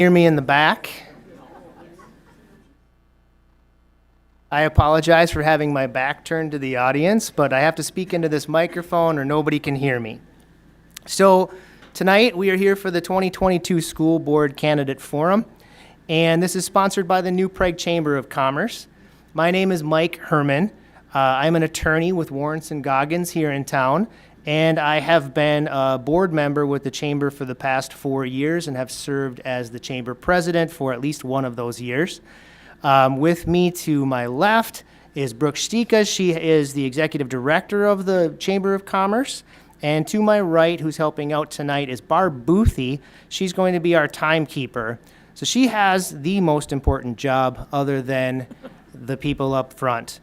Hear me in the back. I apologize for having my back turned to the audience, but I have to speak into this microphone or nobody can hear me. So tonight we are here for the 2022 School Board Candidate Forum, and this is sponsored by the New Prague Chamber of Commerce. My name is Mike Herman. I'm an attorney with Warren & Goggins here in town, and I have been a board member with the Chamber for the past 4 years and have served as the Chamber President for at least one of those years. With me to my left is Brooke Stika. She is the Executive Director of the Chamber of Commerce. And to my right, who's helping out tonight, is Barb Boothie. She's going to be our timekeeper. So she has the most important job other than the people up front.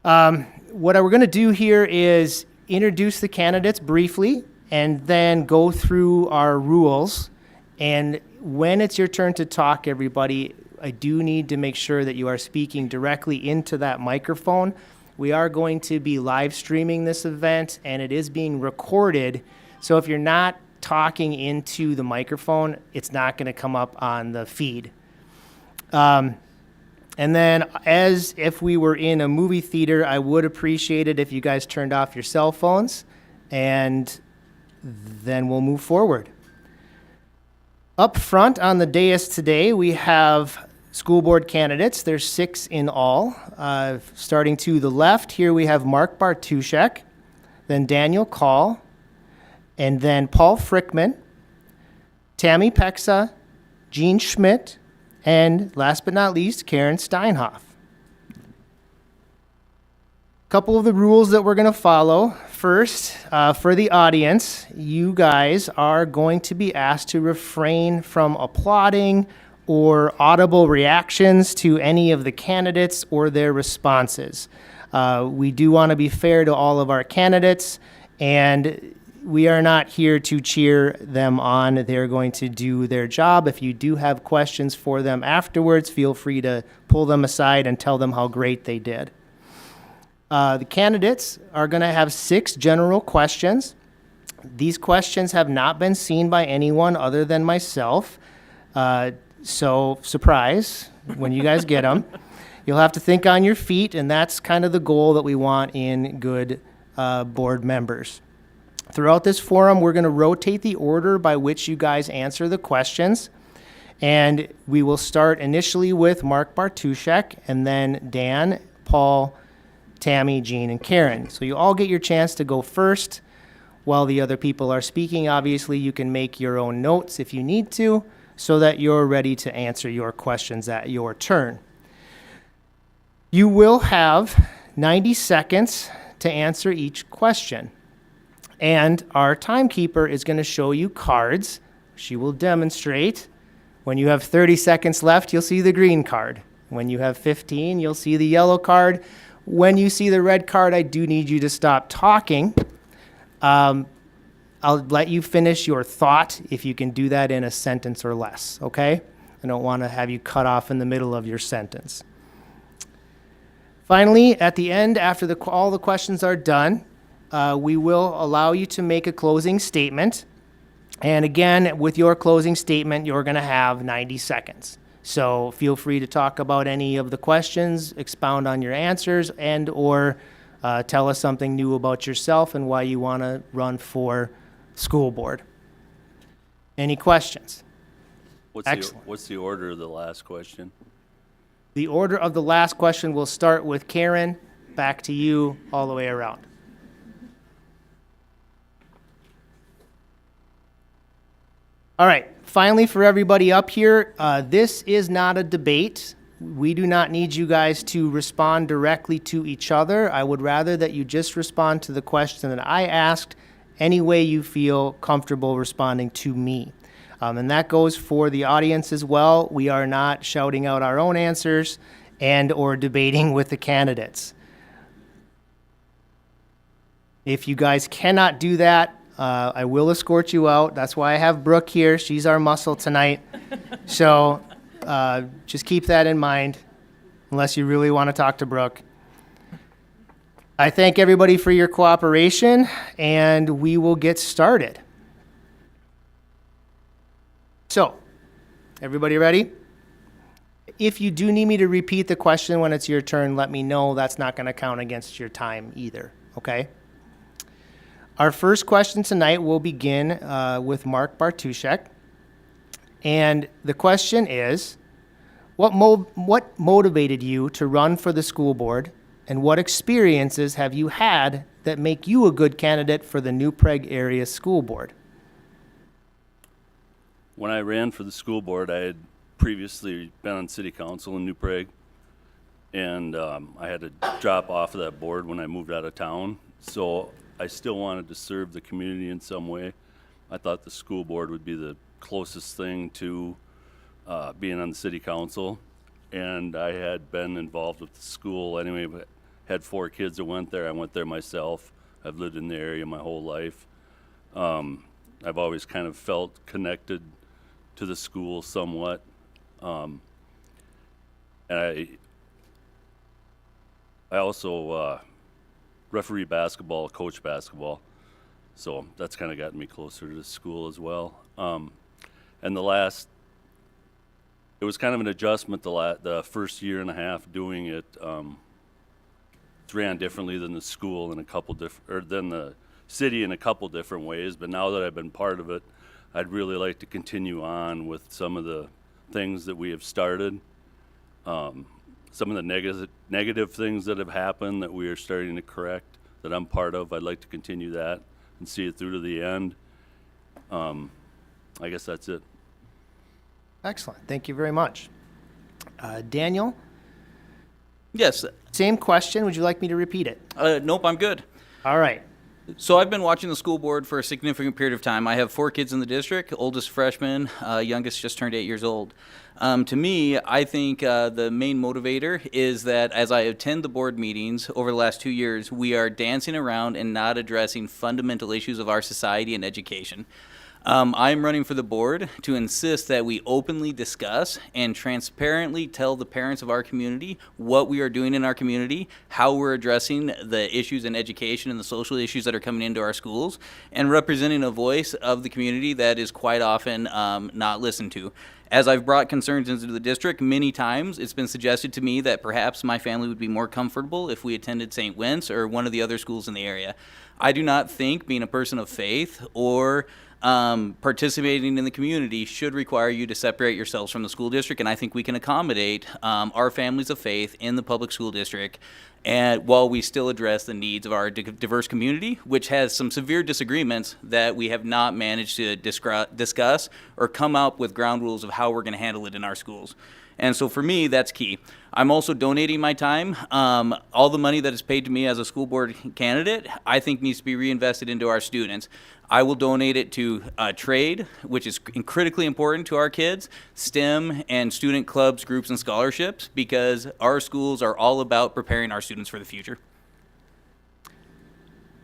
What we're going to do here is introduce the candidates briefly and then go through our rules. And when it's your turn to talk, everybody, I do need to make sure that you are speaking directly into that microphone. We are going to be live streaming this event, and it is being recorded. So if you're not talking into the microphone, it's not going to come up on the feed. And then as if we were in a movie theater, I would appreciate it if you guys turned off your cell phones, and then we'll move forward. Up front on the dais today, we have school board candidates. There's 6 in all. Starting to the left, here we have Mark Bartuszek, then Daniel Call, and then Paul Frickman, Tammy Peksa, Jean Schmidt, and last but not least, Karen Steinhoff. A couple of the rules that we're going to follow. First, for the audience, you guys are going to be asked to refrain from applauding or audible reactions to any of the candidates or their responses. We do want to be fair to all of our candidates, and we are not here to cheer them on. They're going to do their job. If you do have questions for them afterwards, feel free to pull them aside and tell them how great they did. The candidates are going to have 6 general questions. These questions have not been seen by anyone other than myself. So surprise when you guys get them. You'll have to think on your feet, and that's kind of the goal that we want in good board members. Throughout this forum, we're going to rotate the order by which you guys answer the questions. And we will start initially with Mark Bartuszek, and then Dan, Paul, Tammy, Jean, and Karen. So you all get your chance to go first while the other people are speaking. Obviously, you can make your own notes if you need to, so that you're ready to answer your questions at your turn. You will have 90 seconds to answer each question. And our timekeeper is going to show you cards. She will demonstrate. When you have 30 seconds left, you'll see the green card. When you have 15, you'll see the yellow card. When you see the red card, I do need you to stop talking. I'll let you finish your thought if you can do that in a sentence or less, okay? I don't want to have you cut off in the middle of your sentence. Finally, at the end, after all the questions are done, we will allow you to make a closing statement. And again, with your closing statement, you're going to have 90 seconds. So feel free to talk about any of the questions, expound on your answers, and or tell us something new about yourself and why you want to run for school board. Any questions? What's the order of the last question? The order of the last question will start with Karen, back to you, all the way around. All right, finally for everybody up here, this is not a debate. We do not need you guys to respond directly to each other. I would rather that you just respond to the question that I asked any way you feel comfortable responding to me. And that goes for the audience as well. We are not shouting out our own answers and or debating with the candidates. If you guys cannot do that, I will escort you out. That's why I have Brooke here. She's our muscle tonight. So just keep that in mind, unless you really want to talk to Brooke. I thank everybody for your cooperation, and we will get started. So, Everybody ready? If you do need me to repeat the question when it's your turn, let me know. That's not going to count against your time either, okay? Our first question tonight will begin with Mark Bartuszek. And the question is, what motivated you to run for the school board, and what experiences have you had that make you a good candidate for the New Prague Area School Board? When I ran for the school board, I had previously been on city council in New Prague, and I had to drop off of that board when I moved out of town. So I still wanted to serve the community in some way. I thought the school board would be the closest thing to being on the city council, and I had been involved with the school anyway, but had 4 kids that went there. I went there myself. I've lived in the area my whole life. I've always kind of felt connected to the school somewhat. And I also referee basketball, coach basketball, so that's kind of gotten me closer to the school as well. And it was kind of an adjustment the first year and a half doing it. It's ran differently than the school in than the city in a couple different ways. But now that I've been part of it, I'd really like to continue on with some of the things that we have started. Some of the negative things that have happened that we are starting to correct that I'm part of. I'd like to continue that and see it through to the end. I guess that's it. Excellent. Thank you very much. Daniel, Yes. same question. Would you like me to repeat it? Nope, I'm good. All right. So I've been watching the school board for a significant period of time. I have 4 kids in the district, oldest freshman, youngest just turned 8 years old. To me, I think the main motivator is that as I attend the board meetings over the last 2 years, we are dancing around and not addressing fundamental issues of our society and education. I'm running for the board to insist that we openly discuss and transparently tell the parents of our community what we are doing in our community, how we're addressing the issues in education and the social issues that are coming into our schools, and representing a voice of the community that is quite often not listened to. As I've brought concerns into the district many times, it's been suggested to me that perhaps my family would be more comfortable if we attended St. Wentz or one of the other schools in the area. I do not think being a person of faith or participating in the community should require you to separate yourselves from the school district, and I think we can accommodate our families of faith in the public school district, and while we still address the needs of our diverse community, which has some severe disagreements that we have not managed to discuss or come up with ground rules of how we're going to handle it in our schools. And so for me, that's key. I'm also donating my time. All the money that is paid to me as a school board candidate, I think needs to be reinvested into our students. I will donate it to trade, which is critically important to our kids, STEM, and student clubs, groups, and scholarships, because our schools are all about preparing our students for the future.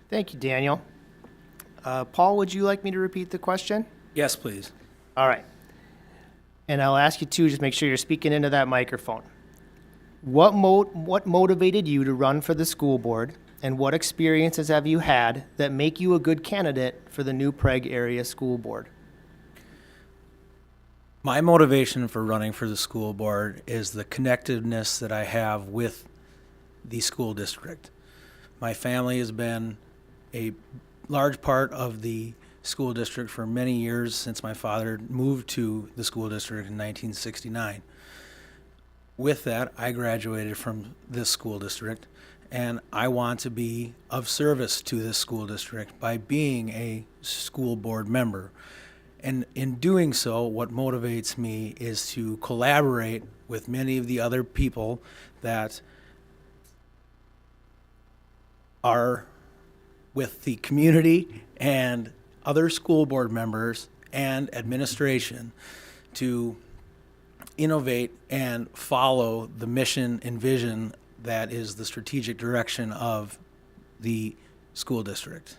Thank you, Daniel. Paul, would you like me to repeat the question? Yes, please. All right. And I'll ask you too, just make sure you're speaking into that microphone. What motivated you to run for the school board, and what experiences have you had that make you a good candidate for the New Prague Area School Board? My motivation for running for the school board is the connectedness that I have with the school district. My family has been a large part of the school district for many years since my father moved to the school district in 1969. With that, I graduated from this school district, and I want to be of service to this school district by being a school board member. And in doing so, what motivates me is to collaborate with many of the other people that are with the community and other school board members and administration to innovate and follow the mission and vision that is the strategic direction of the school district.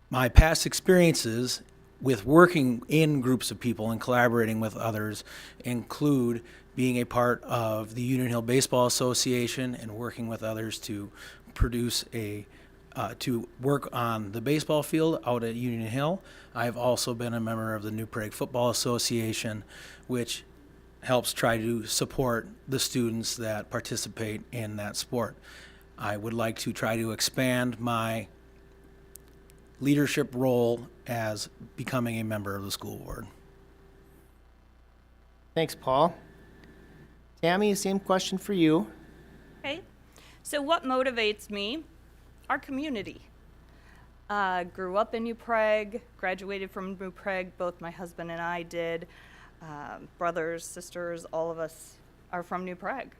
My past experiences with working in groups of people and collaborating with others include being a part of the Union Hill Baseball Association and working with others to produce a to work on the baseball field out at Union Hill. I've also been a member of the New Prague Football Association, which helps try to support the students that participate in that sport. I would like to try to expand my leadership role as becoming a member of the school board. Thanks, Paul. Tammy, same question for you. Okay. So what motivates me? Our community. Grew up in New Prague, graduated from New Prague, both my husband and I did. Brothers, sisters, all of us are from New Prague.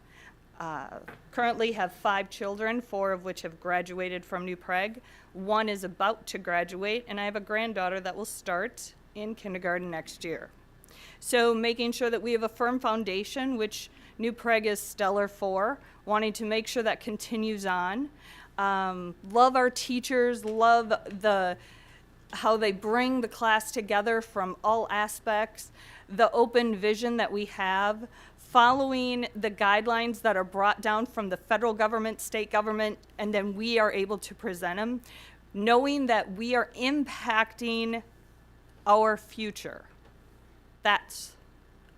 Currently have 5 children, 4 of which have graduated from New Prague. 1 is about to graduate, and I have a granddaughter that will start in kindergarten next year. So making sure that we have a firm foundation, which New Prague is stellar for, wanting to make sure that continues on. Love our teachers, love how they bring the class together from all aspects, the open vision that we have, following the guidelines that are brought down from the federal government, state government, and then we are able to present them, knowing that we are impacting our future. That's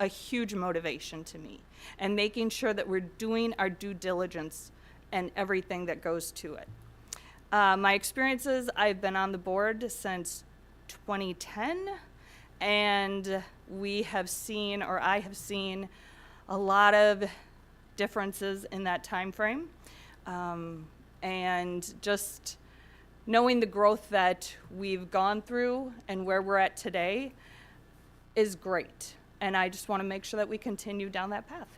a huge motivation to me, and making sure that we're doing our due diligence and everything that goes to it. My experiences, I've been on the board since 2010, and we have seen, or I have seen, a lot of differences in that time frame. And just knowing the growth that we've gone through and where we're at today is great. And I just want to make sure that we continue down that path.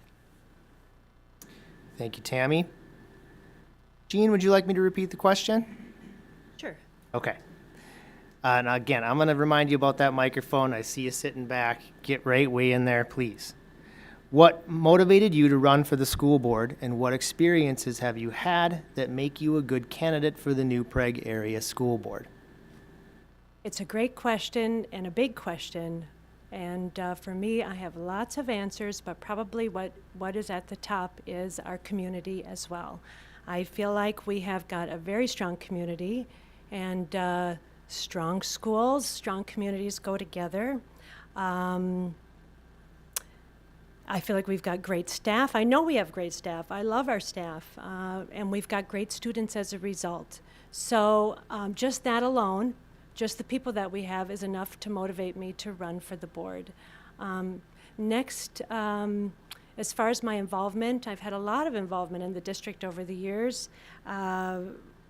Thank you, Tammy. Jean, would you like me to repeat the question? Sure. Okay. And again, I'm going to remind you about that microphone. I see you sitting back. Get right way in there, please. What motivated you to run for the school board, and what experiences have you had that make you a good candidate for the New Prague Area School Board? It's a great question and a big question. And for me, I have lots of answers, but probably what is at the top is our community as well. I feel like we have got a very strong community, and strong schools, strong communities go together. I feel like we've got great staff. I know we have great staff. I love our staff. And we've got great students as a result. So just that alone, just the people that we have, is enough to motivate me to run for the board. Next, as far as my involvement, I've had a lot of involvement in the district over the years. I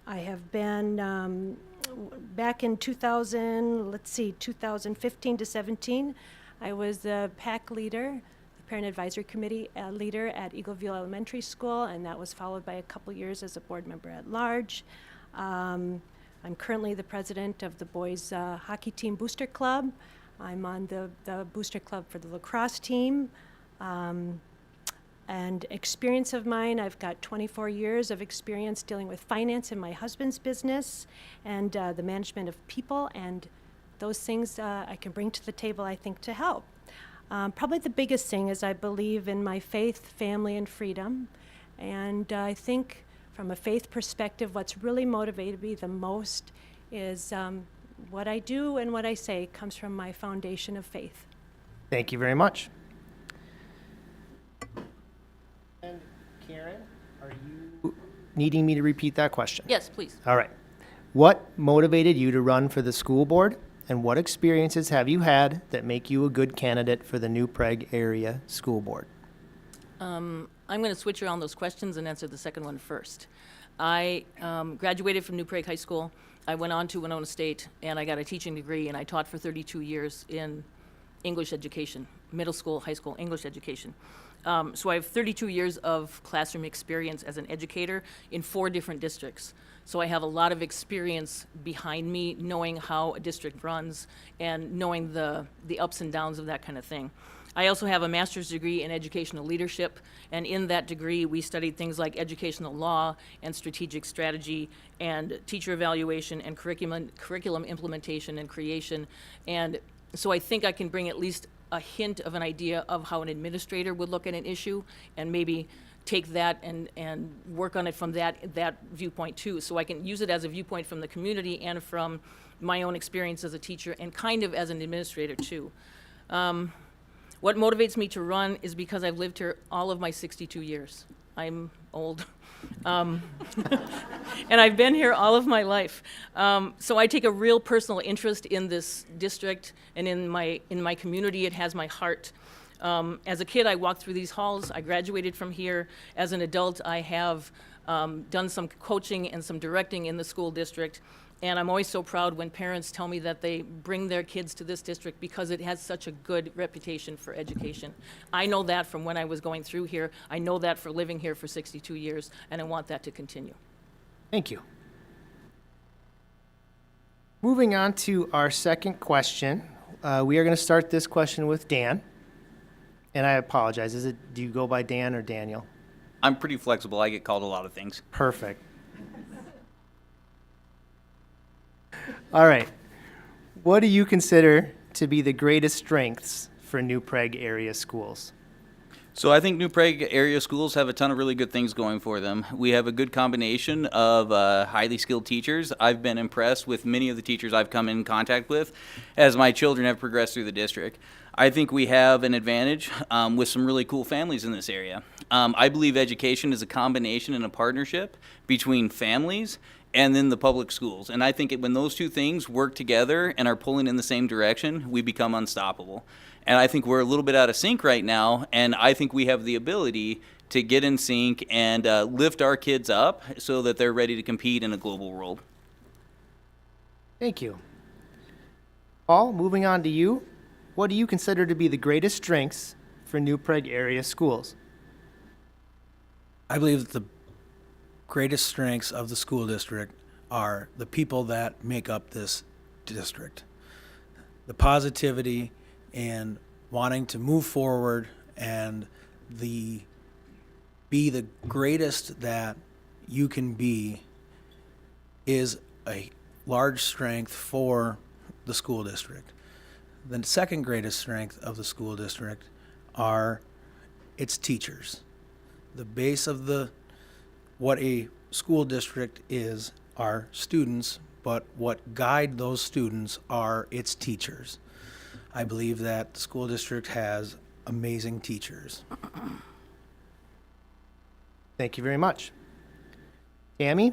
have been, back in 2015 to 17, I was the PAC leader, the Parent Advisory Committee leader at Eagleville Elementary School, and that was followed by a couple years as a board member at large. I'm currently the president of the boys hockey team booster club. I'm on the booster club for the lacrosse team. And experience of mine, I've got 24 years of experience dealing with finance in my husband's business and the management of people, and those things I can bring to the table, I think, to help. Probably the biggest thing is I believe in my faith, family, and freedom. And I think from a faith perspective, what's really motivated me the most is what I do and what I say comes from my foundation of faith. Thank you very much. And Karen, are you needing me to repeat that question? Yes, please. All right. What motivated you to run for the school board, and what experiences have you had that make you a good candidate for the New Prague Area School Board? I'm going to switch around those questions and answer the second one first. I graduated from New Prague High School. I went on to Winona State, and I got a teaching degree, and I taught for 32 years in English education, middle school, high school English education. So I have 32 years of classroom experience as an educator in 4 different districts. So I have a lot of experience behind me knowing how a district runs and knowing the ups and downs of that kind of thing. I also have a master's degree in educational leadership, and in that degree we studied things like educational law and strategic strategy and teacher evaluation and curriculum implementation and creation. And so I think I can bring at least a hint of an idea of how an administrator would look at an issue and maybe take that and work on it from that viewpoint too. So I can use it as a viewpoint from the community and from my own experience as a teacher and kind of as an administrator too. What motivates me to run is because I've lived here all of my 62 years. I'm old. And I've been here all of my life. So I take a real personal interest in this district and in my community. It has my heart. As a kid, I walked through these halls. I graduated from here. As an adult, I have done some coaching and some directing in the school district. And I'm always so proud when parents tell me that they bring their kids to this district because it has such a good reputation for education. I know that from when I was going through here. I know that for living here for 62 years, and I want that to continue. Thank you. Moving on to our second question. We are going to start this question with Dan. And I apologize. Do you go by Dan or Daniel? I'm pretty flexible. I get called a lot of things. Perfect. All right. What do you consider to be the greatest strengths for New Prague area schools? So I think New Prague area schools have a ton of really good things going for them. We have a good combination of highly skilled teachers. I've been impressed with many of the teachers I've come in contact with as my children have progressed through the district. I think we have an advantage with some really cool families in this area. I believe education is a combination and a partnership between families and then the public schools. And I think when those two things work together and are pulling in the same direction, we become unstoppable. And I think we're a little bit out of sync right now, and I think we have the ability to get in sync and lift our kids up so that they're ready to compete in a global world. Thank you. Paul, moving on to you. What do you consider to be the greatest strengths for New Prague area schools? I believe that the greatest strengths of the school district are the people that make up this district. The positivity and wanting to move forward and be the greatest that you can be is a large strength for the school district. The second greatest strength of the school district are its teachers. The base of what a school district is are students, but what guide those students are its teachers. I believe that the school district has amazing teachers. Thank you very much. Tammy,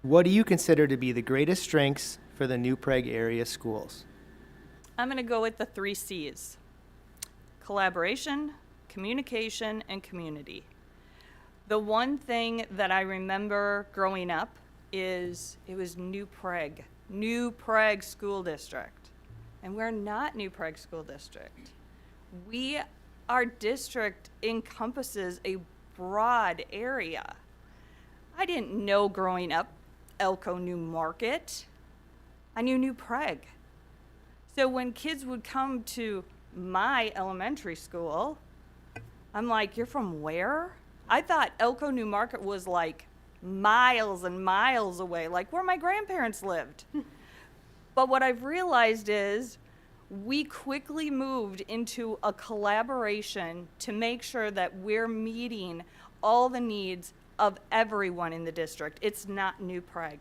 what do you consider to be the greatest strengths for the New Prague area schools? I'm going to go with the 3 C's: collaboration, communication, and community. The one thing that I remember growing up is it was New Prague School District. And we're not New Prague School District. Our district encompasses a broad area. I didn't know growing up Elko New Market. I knew New Prague. So when kids would come to my elementary school, I'm like, you're from where? I thought Elko New Market was like miles and miles away, like where my grandparents lived. But what I've realized is we quickly moved into a collaboration to make sure that we're meeting all the needs of everyone in the district. It's not New Prague.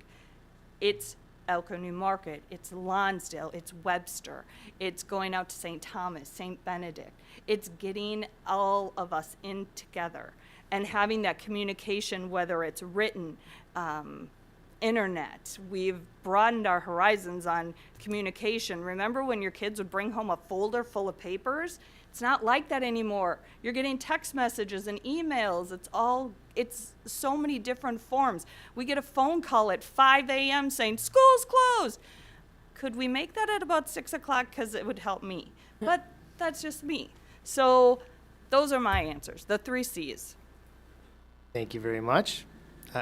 It's Elko New Market, it's Lonsdale, it's Webster, it's going out to St. Thomas, St. Benedict. It's getting all of us in together and having that communication, whether it's written, internet. We've broadened our horizons on communication. Remember when your kids would bring home a folder full of papers? It's not like that anymore. You're getting text messages and emails. It's so many different forms. We get a phone call at 5 a.m. saying, school's closed. Could we make that at about 6 o'clock? Because it would help me. But that's just me. So those are my answers, the 3 C's. Thank you very much.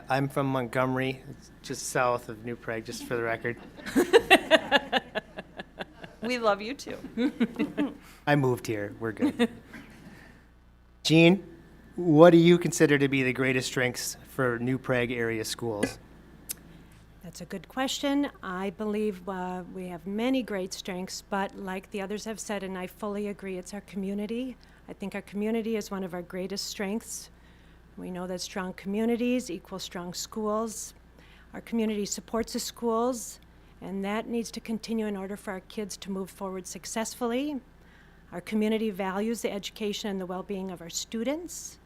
I'm from Montgomery, it's just south of New Prague, just for the record. We love you too. I moved here. We're good. Jean, what do you consider to be the greatest strengths for New Prague area schools? That's a good question. I believe we have many great strengths, but like the others have said, and I fully agree, it's our community. I think our community is one of our greatest strengths We know that strong communities equal strong schools. Our community supports the schools, and that needs to continue in order for our kids to move forward successfully. Our community values the education and the well-being of our students.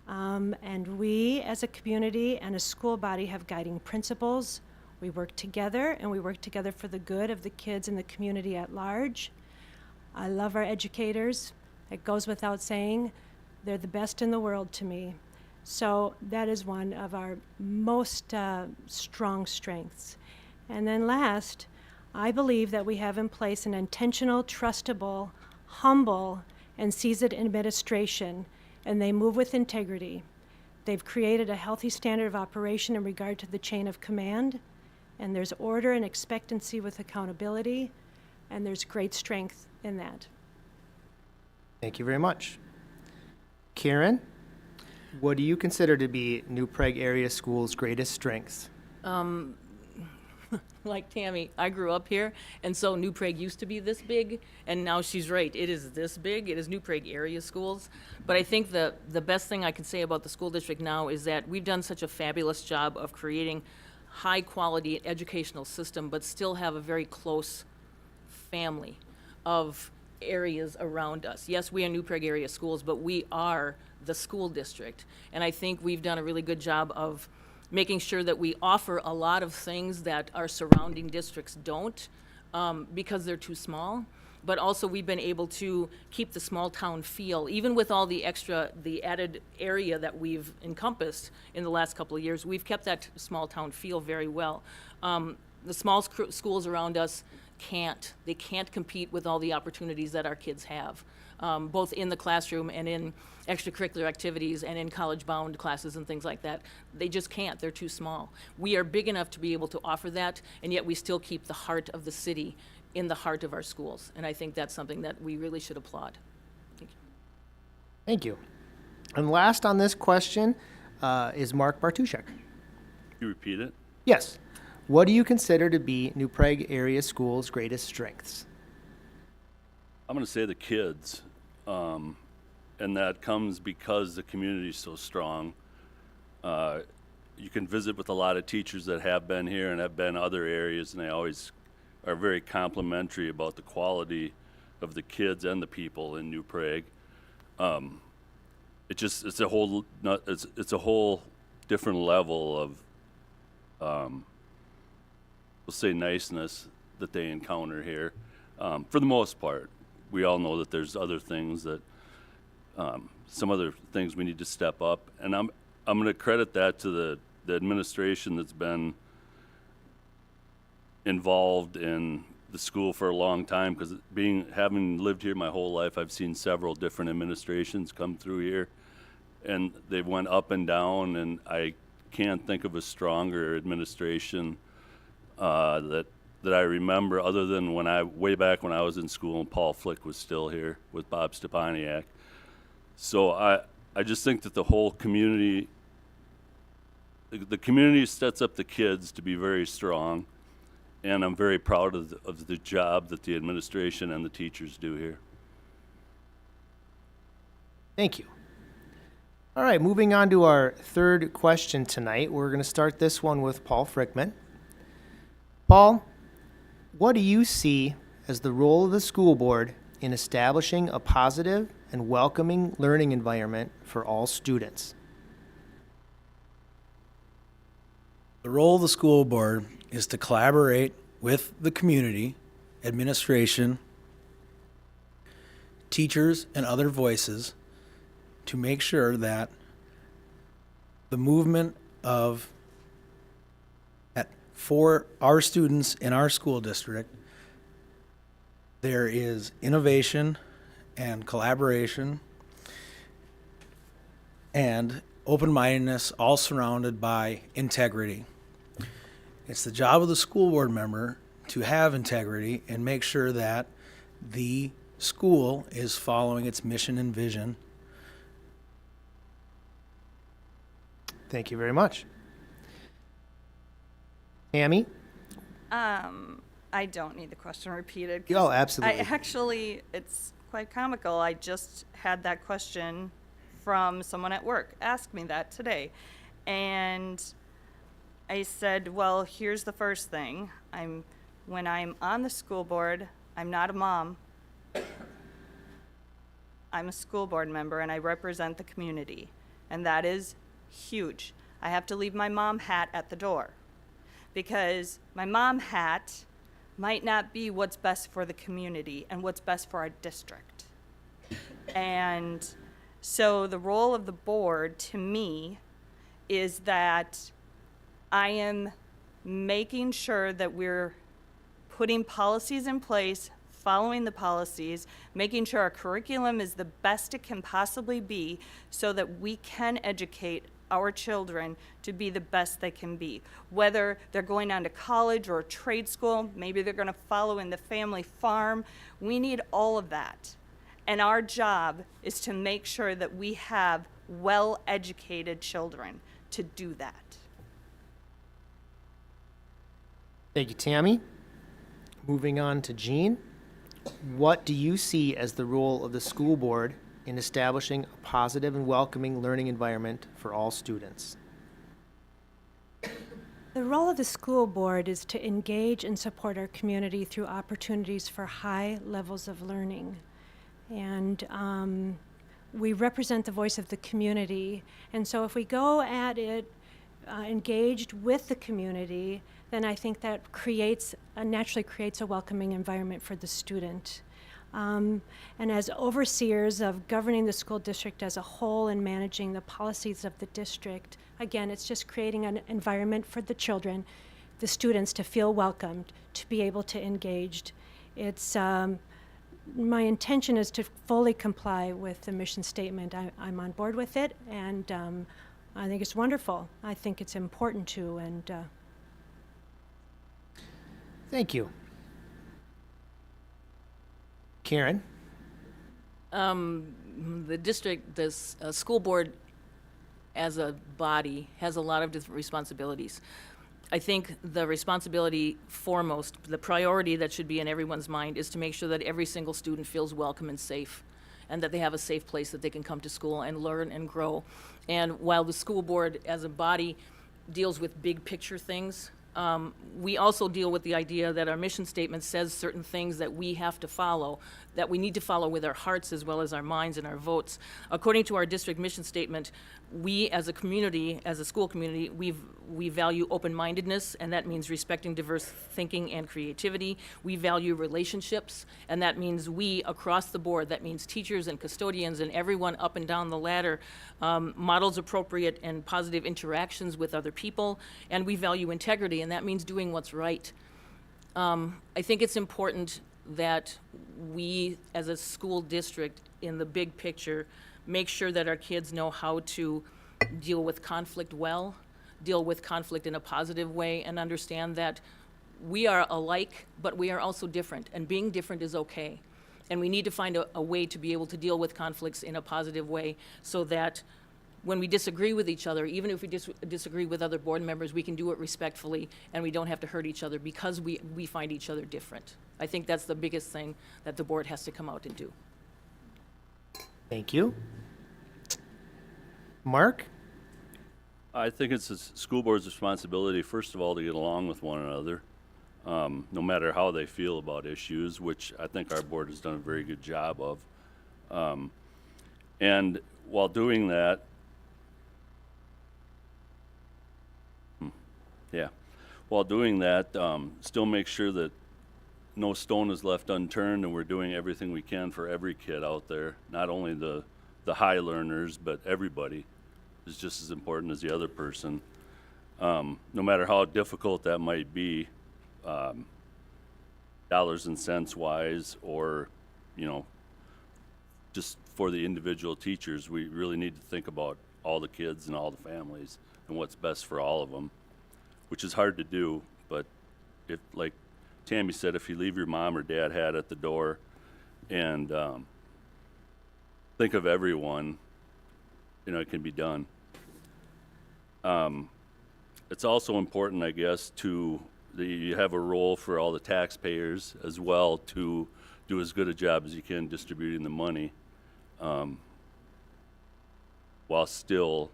And we, as a community and a school body, have guiding principles. We work together, and we work together for the good of the kids and the community at large. I love our educators. It goes without saying. They're the best in the world to me. So that is one of our most strong strengths. And then last, I believe that we have in place an intentional, trustable, humble, and seasoned administration, and they move with integrity. They've created a healthy standard of operation in regard to the chain of command, and there's order and expectancy with accountability, and there's great strength in that. Thank you very much. Karen, what do you consider to be New Prague Area Schools' greatest strengths? Like Tammy, I grew up here, and so New Prague used to be this big, and now she's right, it is this big. It is New Prague area schools. But I think the best thing I can say about the school district now is that we've done such a fabulous job of creating high-quality educational system, but still have a very close family of areas around us. Yes, we are New Prague area schools, but we are the school district. And I think we've done a really good job of making sure that we offer a lot of things that our surrounding districts don't, because they're too small. But also we've been able to keep the small town feel, even with all the added area that we've encompassed in the last couple of years, we've kept that small town feel very well. The small schools around us can't compete with all the opportunities that our kids have, both in the classroom and in extracurricular activities and in college-bound classes and things like that. They just can't. They're too small. We are big enough to be able to offer that, and yet we still keep the heart of the city in the heart of our schools. And I think that's something that we really should applaud. Thank you. Thank you. And last on this question is Mark Bartuszek. You repeat it? Yes. What do you consider to be New Prague Area Schools' greatest strengths? I'm going to say the kids. And that comes because the community is so strong. You can visit with a lot of teachers that have been here and have been other areas, and they always are very complimentary about the quality of the kids and the people in New Prague. It's a whole different level of we'll say niceness that they encounter here. For the most part, we all know that there's other things that some other things we need to step up, and I'm going to credit that to the administration that's been involved in the school for a long time, because having lived here my whole life, I've seen several different administrations come through here, and they went up and down, and I can't think of a stronger administration that I remember, other than way back when I was in school and Paul Flick was still here with Bob Stepaniak. So I just think that the whole community, the community sets up the kids to be very strong, and I'm very proud of the job that the administration and the teachers do here. Thank you. All right, moving on to our third question tonight. We're going to start this one with Paul Frickman. Paul, what do you see as the role of the school board in establishing a positive and welcoming learning environment for all students? The role of the school board is to collaborate with the community, administration, teachers, and other voices to make sure that the movement for our students in our school district, there is innovation and collaboration and open-mindedness, all surrounded by integrity. It's the job of the school board member to have integrity and make sure that the school is following its mission and vision. Thank you very much. Tammy? I don't need the question repeated. Oh, absolutely. It's quite comical. I just had that question from someone at work, asked me that today. And I said, well, here's the first thing. When I'm on the school board, I'm not a mom. I'm a school board member and I represent the community. And that is huge. I have to leave my mom hat at the door because my mom hat might not be what's best for the community and what's best for our district. And so the role of the board to me is that I am making sure that we're putting policies in place, following the policies, making sure our curriculum is the best it can possibly be so that we can educate our children to be the best they can be. Whether they're going on to college or trade school, maybe they're going to follow in the family farm, we need all of that. And our job is to make sure that we have well-educated children to do that. Thank you, Tammy. Moving on to Jean. What do you see as the role of the school board in establishing a positive and welcoming learning environment for all students? The role of the school board is to engage and support our community through opportunities for high levels of learning. And we represent the voice of the community. And so if we go at it engaged with the community, then I think that naturally creates a welcoming environment for the student. And as overseers of governing the school district as a whole and managing the policies of the district, again, it's just creating an environment for the children, the students, to feel welcomed, to be able to engage. It's my intention is to fully comply with the mission statement. I'm on board with it, and I think it's wonderful. I think it's important too, and Thank you. Karen? The district, this school board as a body has a lot of different responsibilities. I think the responsibility foremost, the priority that should be in everyone's mind is to make sure that every single student feels welcome and safe, and that they have a safe place that they can come to school and learn and grow. And while the school board as a body deals with big picture things, we also deal with the idea that our mission statement says certain things that we have to follow, that we need to follow with our hearts as well as our minds and our votes. According to our district mission statement, we as a community, as a school community, we value open-mindedness, and that means respecting diverse thinking and creativity. We value relationships, and that means we across the board, that means teachers and custodians and everyone up and down the ladder, models appropriate and positive interactions with other people, and we value integrity, and that means doing what's right. I think it's important that we, as a school district, in the big picture, make sure that our kids know how to deal with conflict well, deal with conflict in a positive way, and understand that we are alike, but we are also different, and being different is okay. And we need to find a way to be able to deal with conflicts in a positive way so that when we disagree with each other, even if we disagree with other board members, we can do it respectfully and we don't have to hurt each other because we find each other different. I think that's the biggest thing that the board has to come out and do. Thank you. Mark? I think it's the school board's responsibility, first of all, to get along with one another, no matter how they feel about issues, which I think our board has done a very good job of. And while doing that, still make sure that no stone is left unturned and we're doing everything we can for every kid out there, not only the high learners, but everybody is just as important as the other person. No matter how difficult that might be, dollars and cents wise, or, just for the individual teachers, we really need to think about all the kids and all the families and what's best for all of them, which is hard to do. But if, like Tammy said, if you leave your mom or dad hat at the door and think of everyone, it can be done. It's also important, I guess, you have a role for all the taxpayers as well to do as good a job as you can distributing the money. while still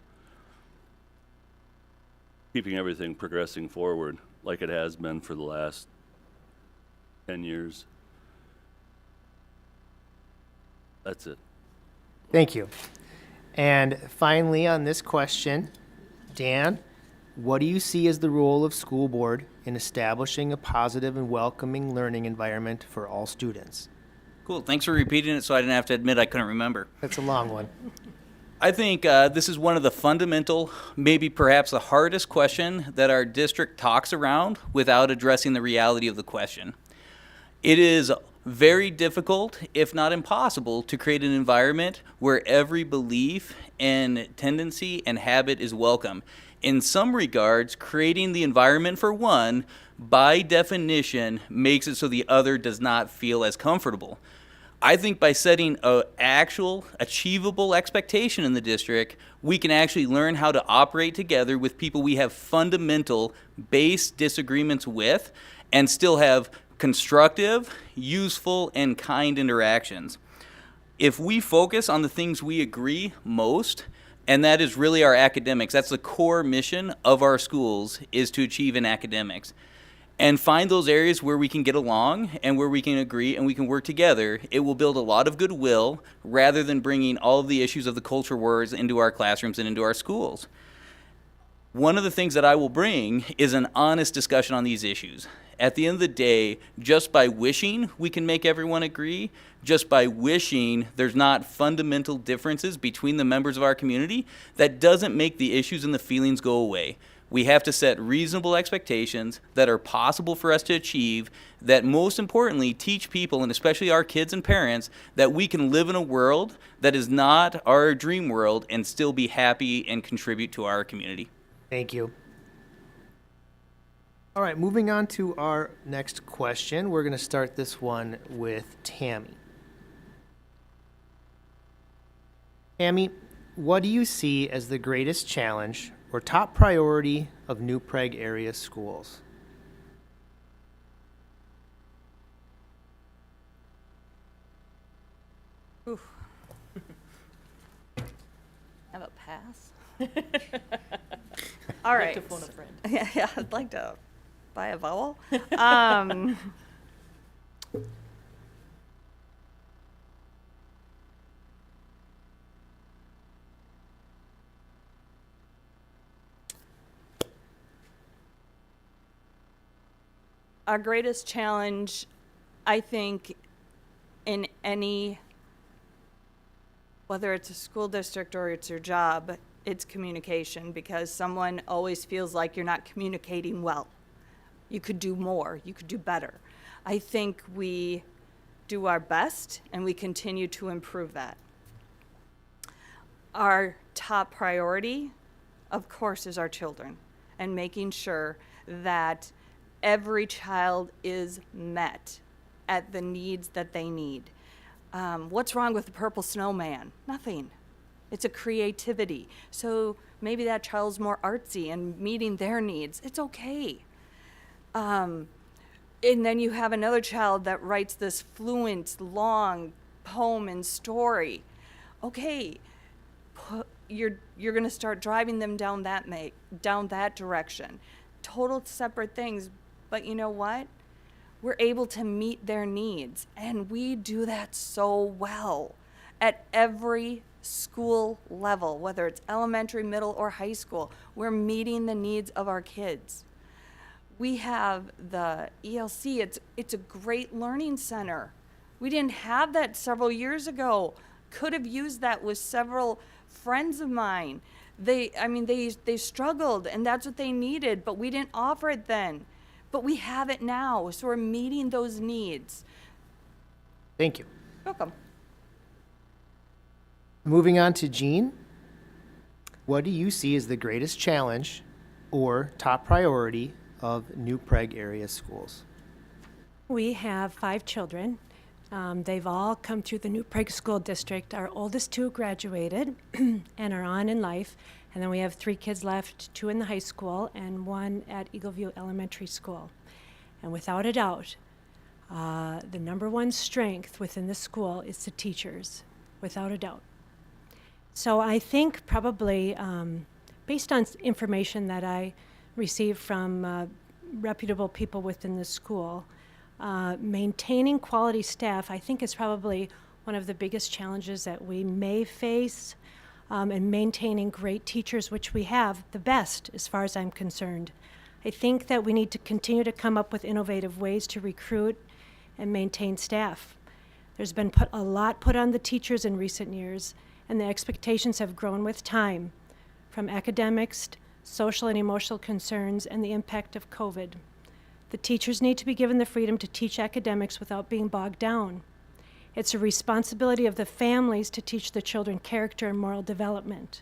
keeping everything progressing forward like it has been for the last 10 years. That's it. Thank you. And finally, on this question, Dan, what do you see as the role of school board in establishing a positive and welcoming learning environment for all students? Cool. Thanks for repeating it so I didn't have to admit I couldn't remember. That's a long one. I think this is one of the fundamental, maybe perhaps the hardest question that our district talks around without addressing the reality of the question. It is very difficult, if not impossible, to create an environment where every belief and tendency and habit is welcome. In some regards, creating the environment for one, by definition, makes it so the other does not feel as comfortable. I think by setting an actual achievable expectation in the district, we can actually learn how to operate together with people we have fundamental base disagreements with and still have constructive, useful, and kind interactions. If we focus on the things we agree most, and that is really our academics, that's the core mission of our schools, is to achieve in academics. And find those areas where we can get along and where we can agree and we can work together, it will build a lot of goodwill rather than bringing all of the issues of the culture wars into our classrooms and into our schools. One of the things that I will bring is an honest discussion on these issues. At the end of the day, just by wishing we can make everyone agree, just by wishing there's not fundamental differences between the members of our community, that doesn't make the issues and the feelings go away. We have to set reasonable expectations that are possible for us to achieve, that most importantly teach people, and especially our kids and parents, that we can live in a world that is not our dream world and still be happy and contribute to our community. Thank you. All right, moving on to our next question. We're going to start this one with Tammy. Tammy, what do you see as the greatest challenge or top priority of New Prague area schools? Oof. Have a pass? All right. To phone a friend. Yeah, I'd like to buy a vowel. Our greatest challenge, I think, in any, whether it's a school district or it's your job, it's communication, because someone always feels like you're not communicating well. You could do more, you could do better. I think we do our best and we continue to improve that. Our top priority, of course, is our children and making sure that every child is met at the needs that they need. What's wrong with the purple snowman? Nothing. It's a creativity. So maybe that child's more artsy and meeting their needs. It's okay. And then you have another child that writes this fluent, long poem and story. Okay, you're going to start driving them down that direction. Total separate things. But you know what? We're able to meet their needs, and we do that so well at every school level, whether it's elementary, middle, or high school. We're meeting the needs of our kids. We have the ELC. It's a great learning center. We didn't have that several years ago. Could have used that with several friends of mine. They struggled, and that's what they needed, but we didn't offer it then. But we have it now, so we're meeting those needs. Thank you. Welcome. Moving on to Jean. What do you see as the greatest challenge or top priority of New Prague area schools? We have 5 children. They've all come through the New Prague School District. Our oldest 2 graduated and are on in life. And then we have 3 kids left, 2 in the high school and 1 at Eagleview Elementary School. And without a doubt, the number one strength within the school is the teachers, without a doubt. So I think probably, based on information that I received from reputable people within the school, maintaining quality staff, I think, is probably one of the biggest challenges that we may face, and maintaining great teachers, which we have the best as far as I'm concerned. I think that we need to continue to come up with innovative ways to recruit and maintain staff. There's been a lot put on the teachers in recent years, and the expectations have grown with time, from academics, social and emotional concerns, and the impact of COVID. The teachers need to be given the freedom to teach academics without being bogged down. It's a responsibility of the families to teach the children character and moral development.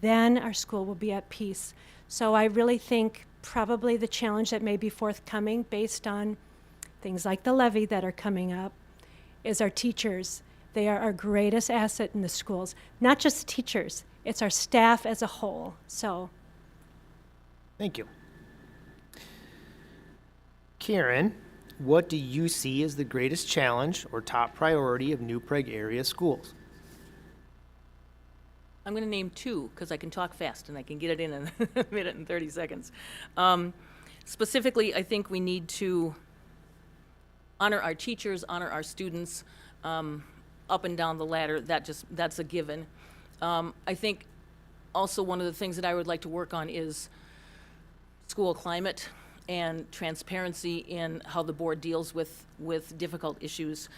Then our school will be at peace. So I really think probably the challenge that may be forthcoming, based on things like the levy that are coming up, is our teachers. They are our greatest asset in the schools. Not just teachers, it's our staff as a whole. So, Thank you. Karen, what do you see as the greatest challenge or top priority of New Prague area schools? I'm going to name two because I can talk fast and I can get it in a minute and 30 seconds. Specifically, I think we need to honor our teachers, honor our students, up and down the ladder. That's a given. I think also one of the things that I would like to work on is school climate and transparency in how the board deals with difficult issues.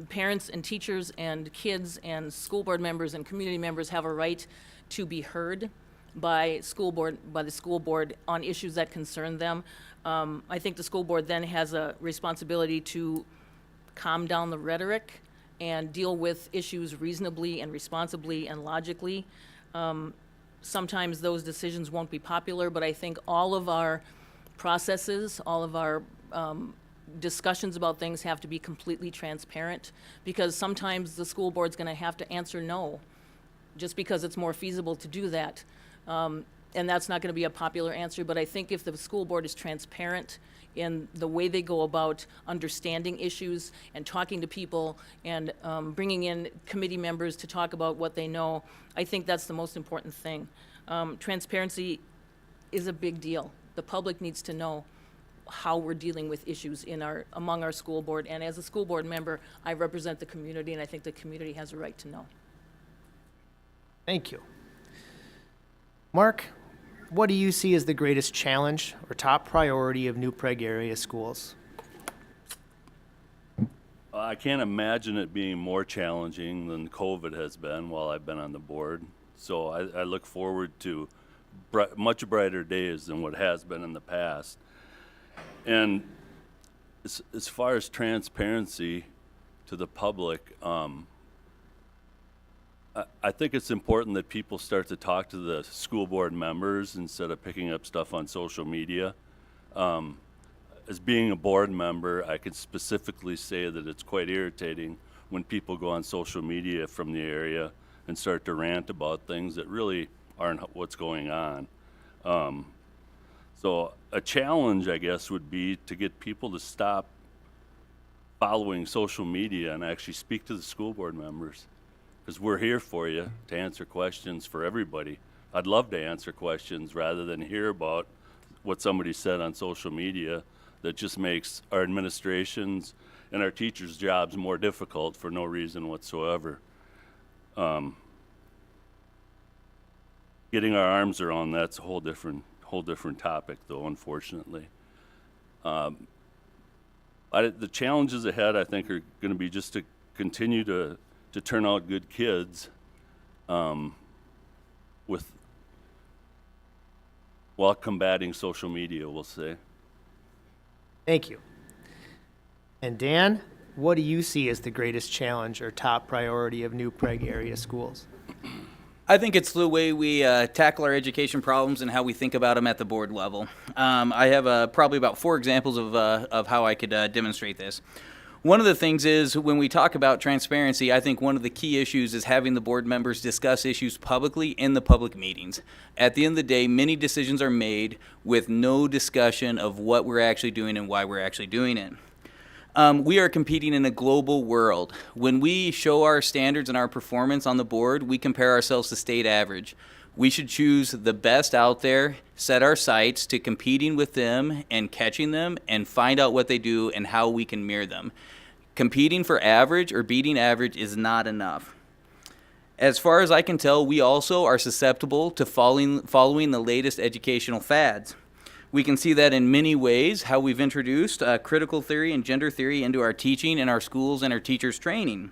Parents and teachers and kids and school board members and community members have a right to be heard by the school board on issues that concern them. I think the school board then has a responsibility to calm down the rhetoric and deal with issues reasonably and responsibly and logically. Sometimes those decisions won't be popular, but I think all of our processes, all of our discussions about things have to be completely transparent, because sometimes the school board's going to have to answer no, just because it's more feasible to do that. And that's not going to be a popular answer, but I think if the school board is transparent in the way they go about understanding issues and talking to people and bringing in committee members to talk about what they know, I think that's the most important thing. Transparency is a big deal. The public needs to know how we're dealing with issues among our school board, and as a school board member, I represent the community, and I think the community has a right to know. Thank you. Mark, what do you see as the greatest challenge or top priority of New Prague area schools? I can't imagine it being more challenging than COVID has been while I've been on the board. So I look forward to much brighter days than what has been in the past. And as far as transparency to the public, I think it's important that people start to talk to the school board members instead of picking up stuff on social media. As being a board member, I could specifically say that it's quite irritating when people go on social media from the area and start to rant about things that really aren't what's going on. So a challenge, I guess, would be to get people to stop following social media and actually speak to the school board members, because we're here for you to answer questions for everybody. I'd love to answer questions rather than hear about what somebody said on social media that just makes our administrations and our teachers' jobs more difficult for no reason whatsoever. Getting our arms around that's a whole different topic, though, unfortunately. The challenges ahead, I think, are going to be just to continue to turn out good kids while combating social media, we'll say. Thank you. And Dan, what do you see as the greatest challenge or top priority of New Prague area schools? I think it's the way we tackle our education problems and how we think about them at the board level. I have probably about 4 examples of how I could demonstrate this. One of the things is, when we talk about transparency, I think one of the key issues is having the board members discuss issues publicly in the public meetings. At the end of the day, many decisions are made with no discussion of what we're actually doing and why we're actually doing it. We are competing in a global world. When we show our standards and our performance on the board, we compare ourselves to state average. We should choose the best out there, set our sights to competing with them and catching them, and find out what they do and how we can mirror them. Competing for average or beating average is not enough. As far as I can tell, we also are susceptible to following the latest educational fads. We can see that in many ways, how we've introduced critical theory and gender theory into our teaching in our schools and our teachers' training.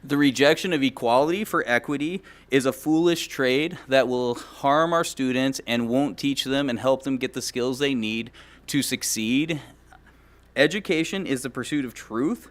The rejection of equality for equity is a foolish trade that will harm our students and won't teach them and help them get the skills they need to succeed. Education is the pursuit of truth.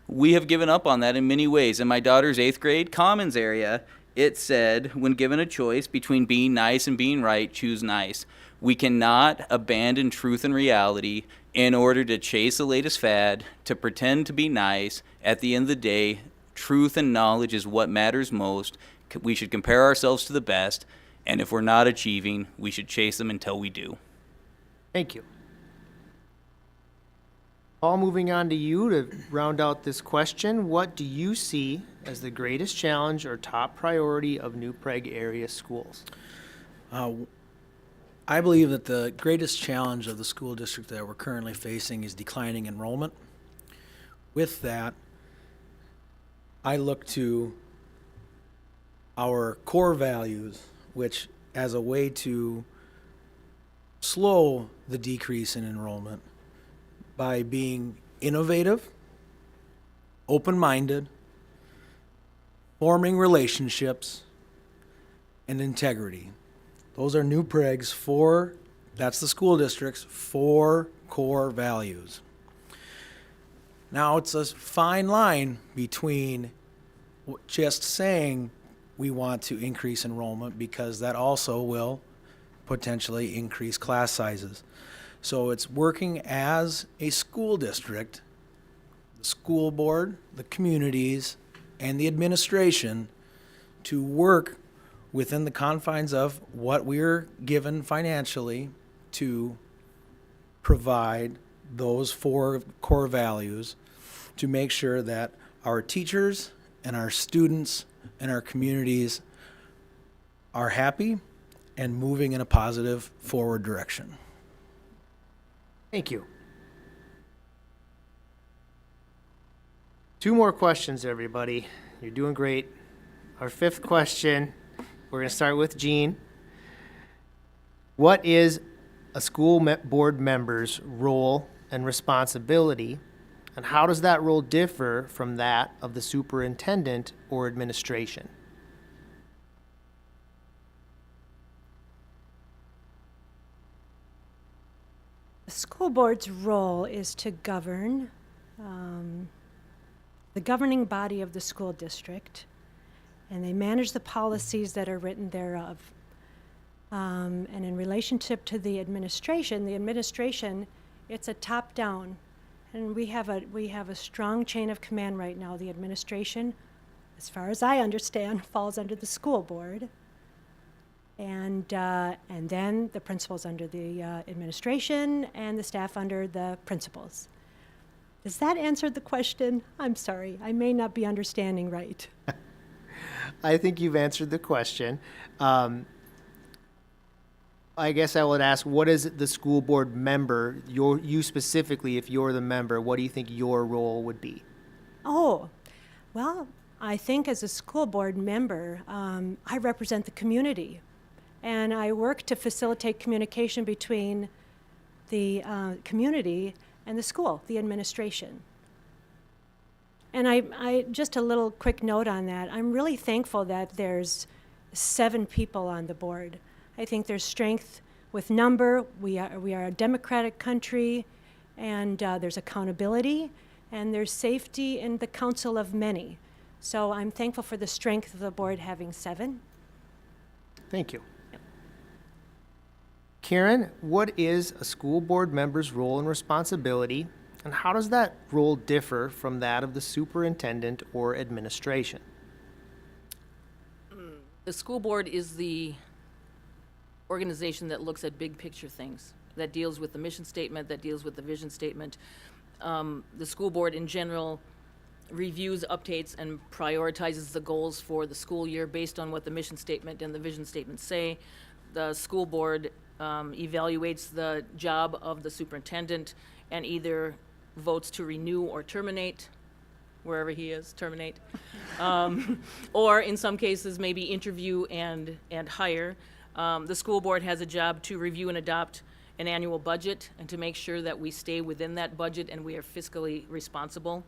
We have given up on that in many ways. In my daughter's 8th grade commons area, it said, when given a choice between being nice and being right, choose nice. We cannot abandon truth and reality in order to chase the latest fad, to pretend to be nice. At the end of the day, truth and knowledge is what matters most. We should compare ourselves to the best, and if we're not achieving, we should chase them until we do. Thank you. Paul, moving on to you to round out this question. What do you see as the greatest challenge or top priority of New Prague area schools? I believe that the greatest challenge of the school district that we're currently facing is declining enrollment. With that, I look to our core values, which as a way to slow the decrease in enrollment by being innovative, open-minded, forming relationships, and integrity. Those are New Prague's that's the school district's 4 core values. Now, it's a fine line between just saying we want to increase enrollment, because that also will potentially increase class sizes. So it's working as a school district, the school board, the communities, and the administration to work within the confines of what we're given financially to provide those 4 core values, to make sure that our teachers and our students and our communities are happy and moving in a positive forward direction. Thank you. 2 more questions, everybody. You're doing great. Our 5th question, we're going to start with Jean. What is a school board member's role and responsibility, and how does that role differ from that of the superintendent or administration? The school board's role is to govern the governing body of the school district, and they manage the policies that are written thereof. And in relationship to the administration, it's a top-down, and we have a strong chain of command right now. The administration, as far as I understand, falls under the school board, and then the principals under the administration, and the staff under the principals. Does that answer the question? I'm sorry, I may not be understanding right. I think you've answered the question. I guess I would ask, what is the school board member, you specifically, if you're the member, what do you think your role would be? Oh, well, I think as a school board member, I represent the community, and I work to facilitate communication between the community and the school, the administration. And I just a little quick note on that. I'm really thankful that there's 7 people on the board. I think there's strength with number. We are a democratic country, and there's accountability, and there's safety in the council of many. So I'm thankful for the strength of the board having 7. Thank you. Karen, what is a school board member's role and responsibility, and how does that role differ from that of the superintendent or administration? The school board is the organization that looks at big picture things, that deals with the mission statement, that deals with the vision statement. The school board in general reviews, updates, and prioritizes the goals for the school year based on what the mission statement and the vision statement say. The school board evaluates the job of the superintendent and either votes to renew or terminate, wherever he is, terminate. Or in some cases, maybe interview and hire. The school board has a job to review and adopt an annual budget and to make sure that we stay within that budget and we are fiscally responsible.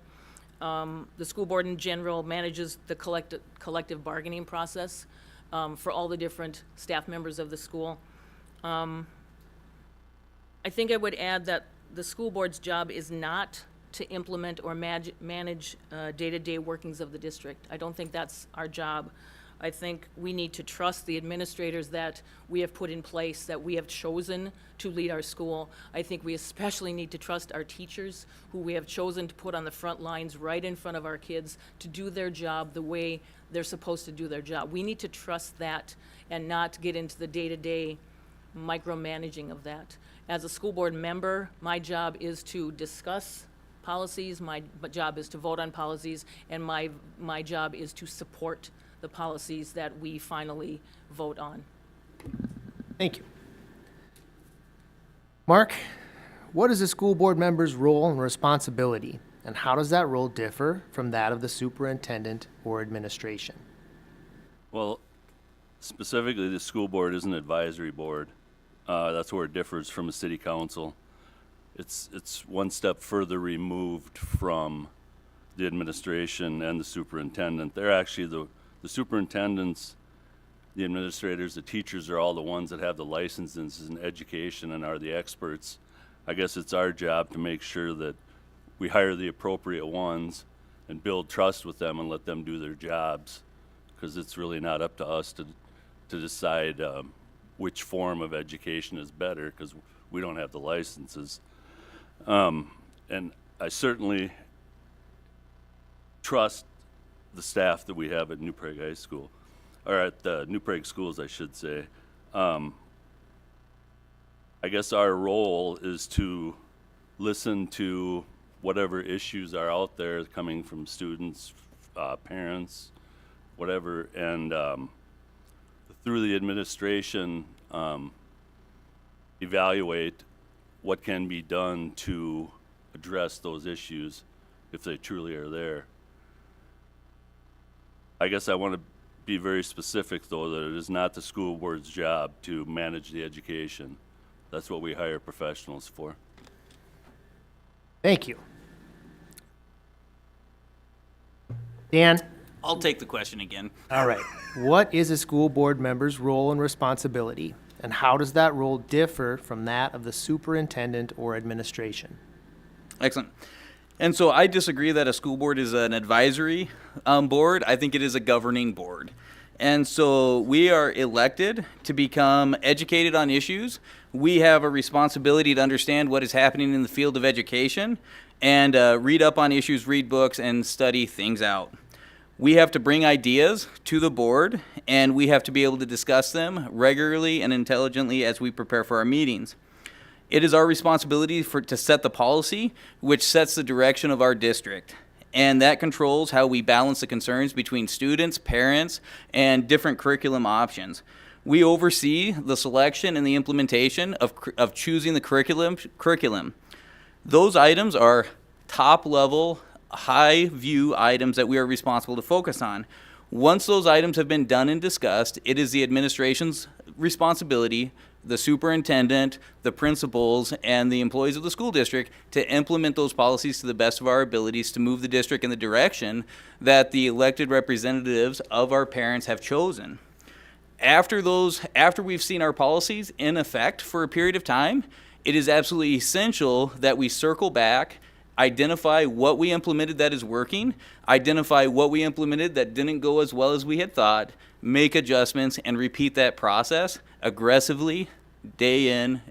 The school board in general manages the collective bargaining process for all the different staff members of the school. I think I would add that the school board's job is not to implement or manage day-to-day workings of the district. I don't think that's our job. I think we need to trust the administrators that we have put in place, that we have chosen to lead our school. I think we especially need to trust our teachers, who we have chosen to put on the front lines right in front of our kids to do their job the way they're supposed to do their job. We need to trust that and not get into the day-to-day micromanaging of that. As a school board member, my job is to discuss policies, my job is to vote on policies, and my job is to support the policies that we finally vote on. Thank you. Mark, what is a school board member's role and responsibility, and how does that role differ from that of the superintendent or administration? Well, specifically, the school board is an advisory board. That's where it differs from a city council. It's one step further removed from the administration and the superintendent. They're actually the superintendents, the administrators, the teachers are all the ones that have the licenses in education and are the experts. I guess it's our job to make sure that we hire the appropriate ones and build trust with them and let them do their jobs, because it's really not up to us to decide which form of education is better, because we don't have the licenses. And I certainly trust the staff that we have at New Prague High School, or at the New Prague schools, I should say. I guess our role is to listen to whatever issues are out there coming from students, parents, whatever, and through the administration, evaluate what can be done to address those issues if they truly are there. I guess I want to be very specific, though, that it is not the school board's job to manage the education. That's what we hire professionals for. Thank you. Dan? I'll take the question again. All right. What is a school board member's role and responsibility, and how does that role differ from that of the superintendent or administration? Excellent. And so I disagree that a school board is an advisory board. I think it is a governing board. And so we are elected to become educated on issues. We have a responsibility to understand what is happening in the field of education and read up on issues, read books, and study things out. We have to bring ideas to the board, and we have to be able to discuss them regularly and intelligently as we prepare for our meetings. It is our responsibility to set the policy, which sets the direction of our district. And that controls how we balance the concerns between students, parents, and different curriculum options. We oversee the selection and the implementation of choosing the curriculum. Those items are top-level, high-view items that we are responsible to focus on. Once those items have been done and discussed, it is the administration's responsibility, the superintendent, the principals, and the employees of the school district to implement those policies to the best of our abilities to move the district in the direction that the elected representatives of our parents have chosen. After we've seen our policies in effect for a period of time, it is absolutely essential that we circle back, identify what we implemented that is working, identify what we implemented that didn't go as well as we had thought, make adjustments, and repeat that process aggressively, day in.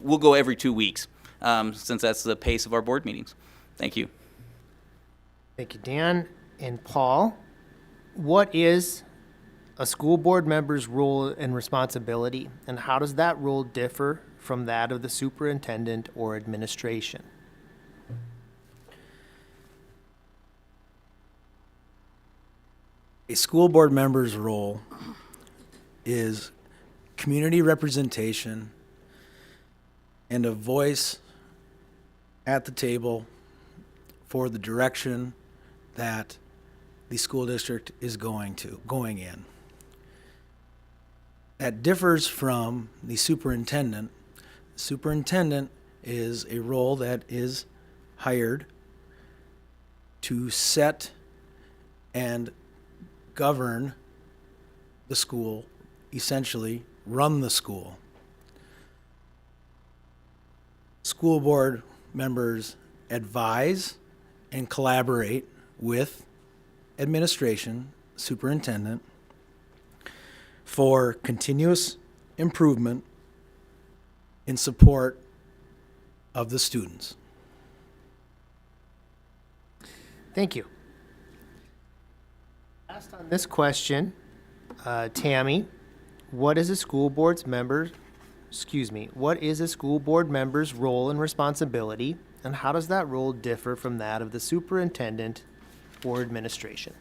We'll go every 2 weeks, since that's the pace of our board meetings. Thank you. Thank you, Dan. And Paul, what is a school board member's role and responsibility, and how does that role differ from that of the superintendent or administration? A school board member's role is community representation and a voice at the table for the direction that the school district is going in. That differs from the superintendent. The superintendent is a role that is hired to set and govern the school, essentially run the school. School board members advise and collaborate with administration, superintendent, for continuous improvement in support of the students. Thank you. Last on this question, Tammy, what is a school board member's role and responsibility, and how does that role differ from that of the superintendent or administration?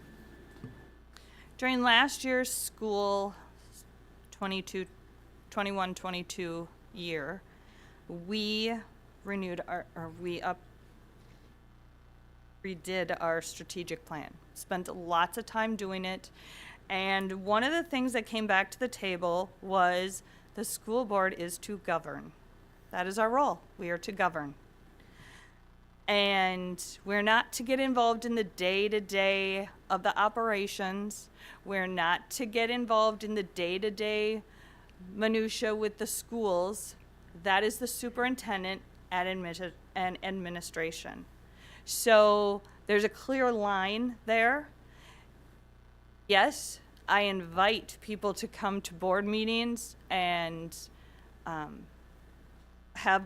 During last year's school 21-22 year, we redid our strategic plan. Spent lots of time doing it, and one of the things that came back to the table was the school board is to govern. That is our role. We are to govern. And we're not to get involved in the day-to-day of the operations. We're not to get involved in the day-to-day minutia with the schools. That is the superintendent and administration. So there's a clear line there. Yes, I invite people to come to board meetings and have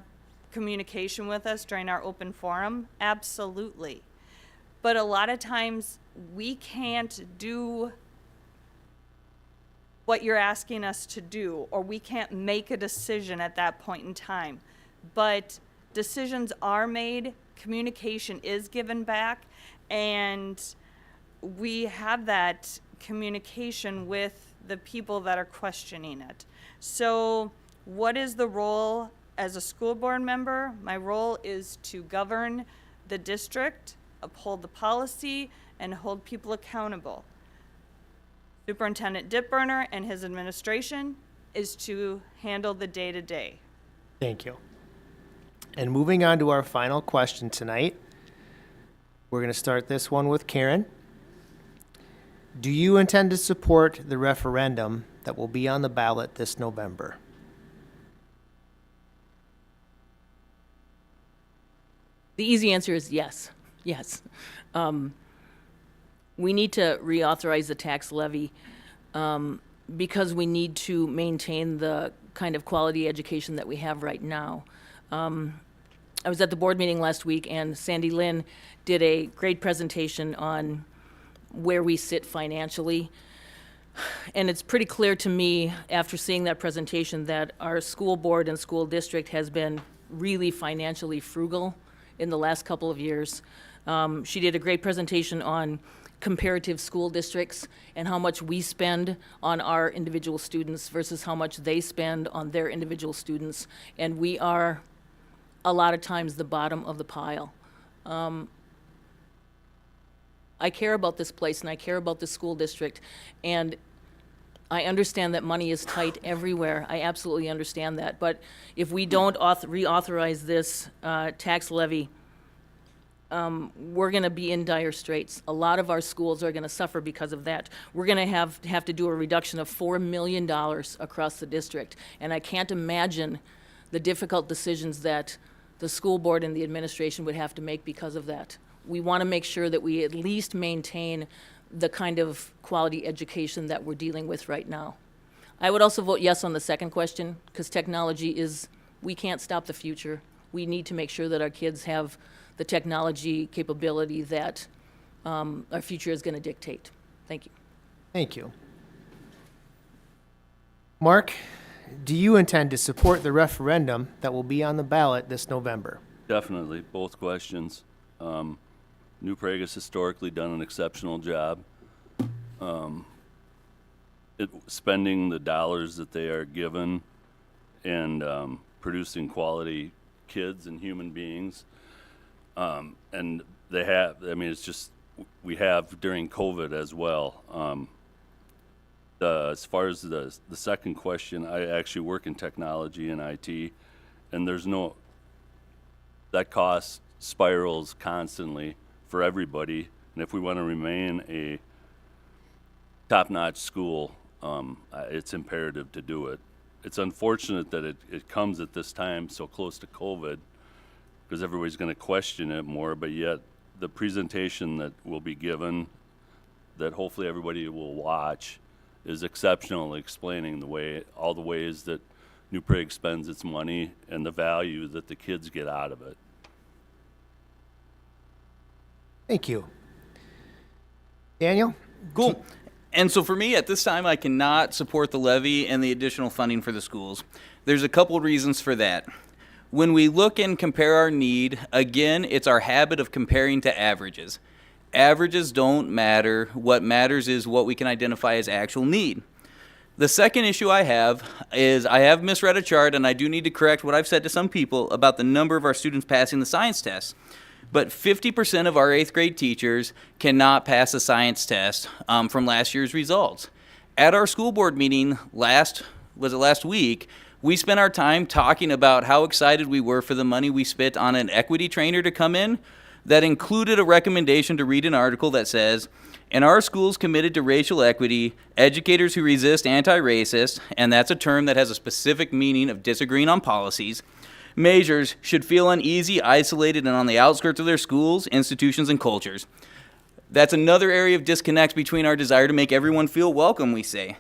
communication with us during our open forum, absolutely. But a lot of times we can't do what you're asking us to do, or we can't make a decision at that point in time. But decisions are made, communication is given back, and we have that communication with the people that are questioning it. So what is the role as a school board member? My role is to govern the district, uphold the policy, and hold people accountable. Superintendent Dipburner and his administration is to handle the day-to-day. Thank you. And moving on to our final question tonight, we're going to start this one with Karen. Do you intend to support the referendum that will be on the ballot this November? The easy answer is yes. Yes. We need to reauthorize the tax levy because we need to maintain the kind of quality education that we have right now. I was at the board meeting last week, and Sandy Lynn did a great presentation on where we sit financially. And it's pretty clear to me, after seeing that presentation, that our school board and school district has been really financially frugal in the last couple of years. She did a great presentation on comparative school districts and how much we spend on our individual students versus how much they spend on their individual students. And we are, a lot of times, the bottom of the pile. I care about this place, and I care about this school district, and I understand that money is tight everywhere. I absolutely understand that. But if we don't reauthorize this tax levy, we're going to be in dire straits. A lot of our schools are going to suffer because of that. We're going to have to do a reduction of $4 million across the district, and I can't imagine the difficult decisions that the school board and the administration would have to make because of that. We want to make sure that we at least maintain the kind of quality education that we're dealing with right now. I would also vote yes on the second question, because technology is, we can't stop the future. We need to make sure that our kids have the technology capability that our future is going to dictate. Thank you. Thank you. Mark, do you intend to support the referendum that will be on the ballot this November? Definitely, both questions. New Prague has historically done an exceptional job spending the dollars that they are given and producing quality kids and human beings. And they have, I mean, it's just, we have during COVID as well. As far as the second question, I actually work in technology and IT, and that cost spirals constantly for everybody. And if we want to remain a top-notch school, it's imperative to do it. It's unfortunate that it comes at this time so close to COVID, because everybody's going to question it more, but yet the presentation that will be given, that hopefully everybody will watch, is exceptional, explaining all the ways that New Prague spends its money and the value that the kids get out of it. Thank you. Daniel? Cool. And so for me, at this time, I cannot support the levy and the additional funding for the schools. There's a couple reasons for that. When we look and compare our need, again, it's our habit of comparing to averages. Averages don't matter. What matters is what we can identify as actual need. The second issue I have is I have misread a chart, and I do need to correct what I've said to some people about the number of our students passing the science test. But 50% of our 8th grade teachers cannot pass a science test from last year's results. At our school board meeting last week, we spent our time talking about how excited we were for the money we spent on an equity trainer to come in that included a recommendation to read an article that says, in our schools committed to racial equity, educators who resist anti-racist, and that's a term that has a specific meaning of disagreeing on policies, measures should feel uneasy, isolated, and on the outskirts of their schools, institutions, and cultures. That's another area of disconnect between our desire to make everyone feel welcome, we say.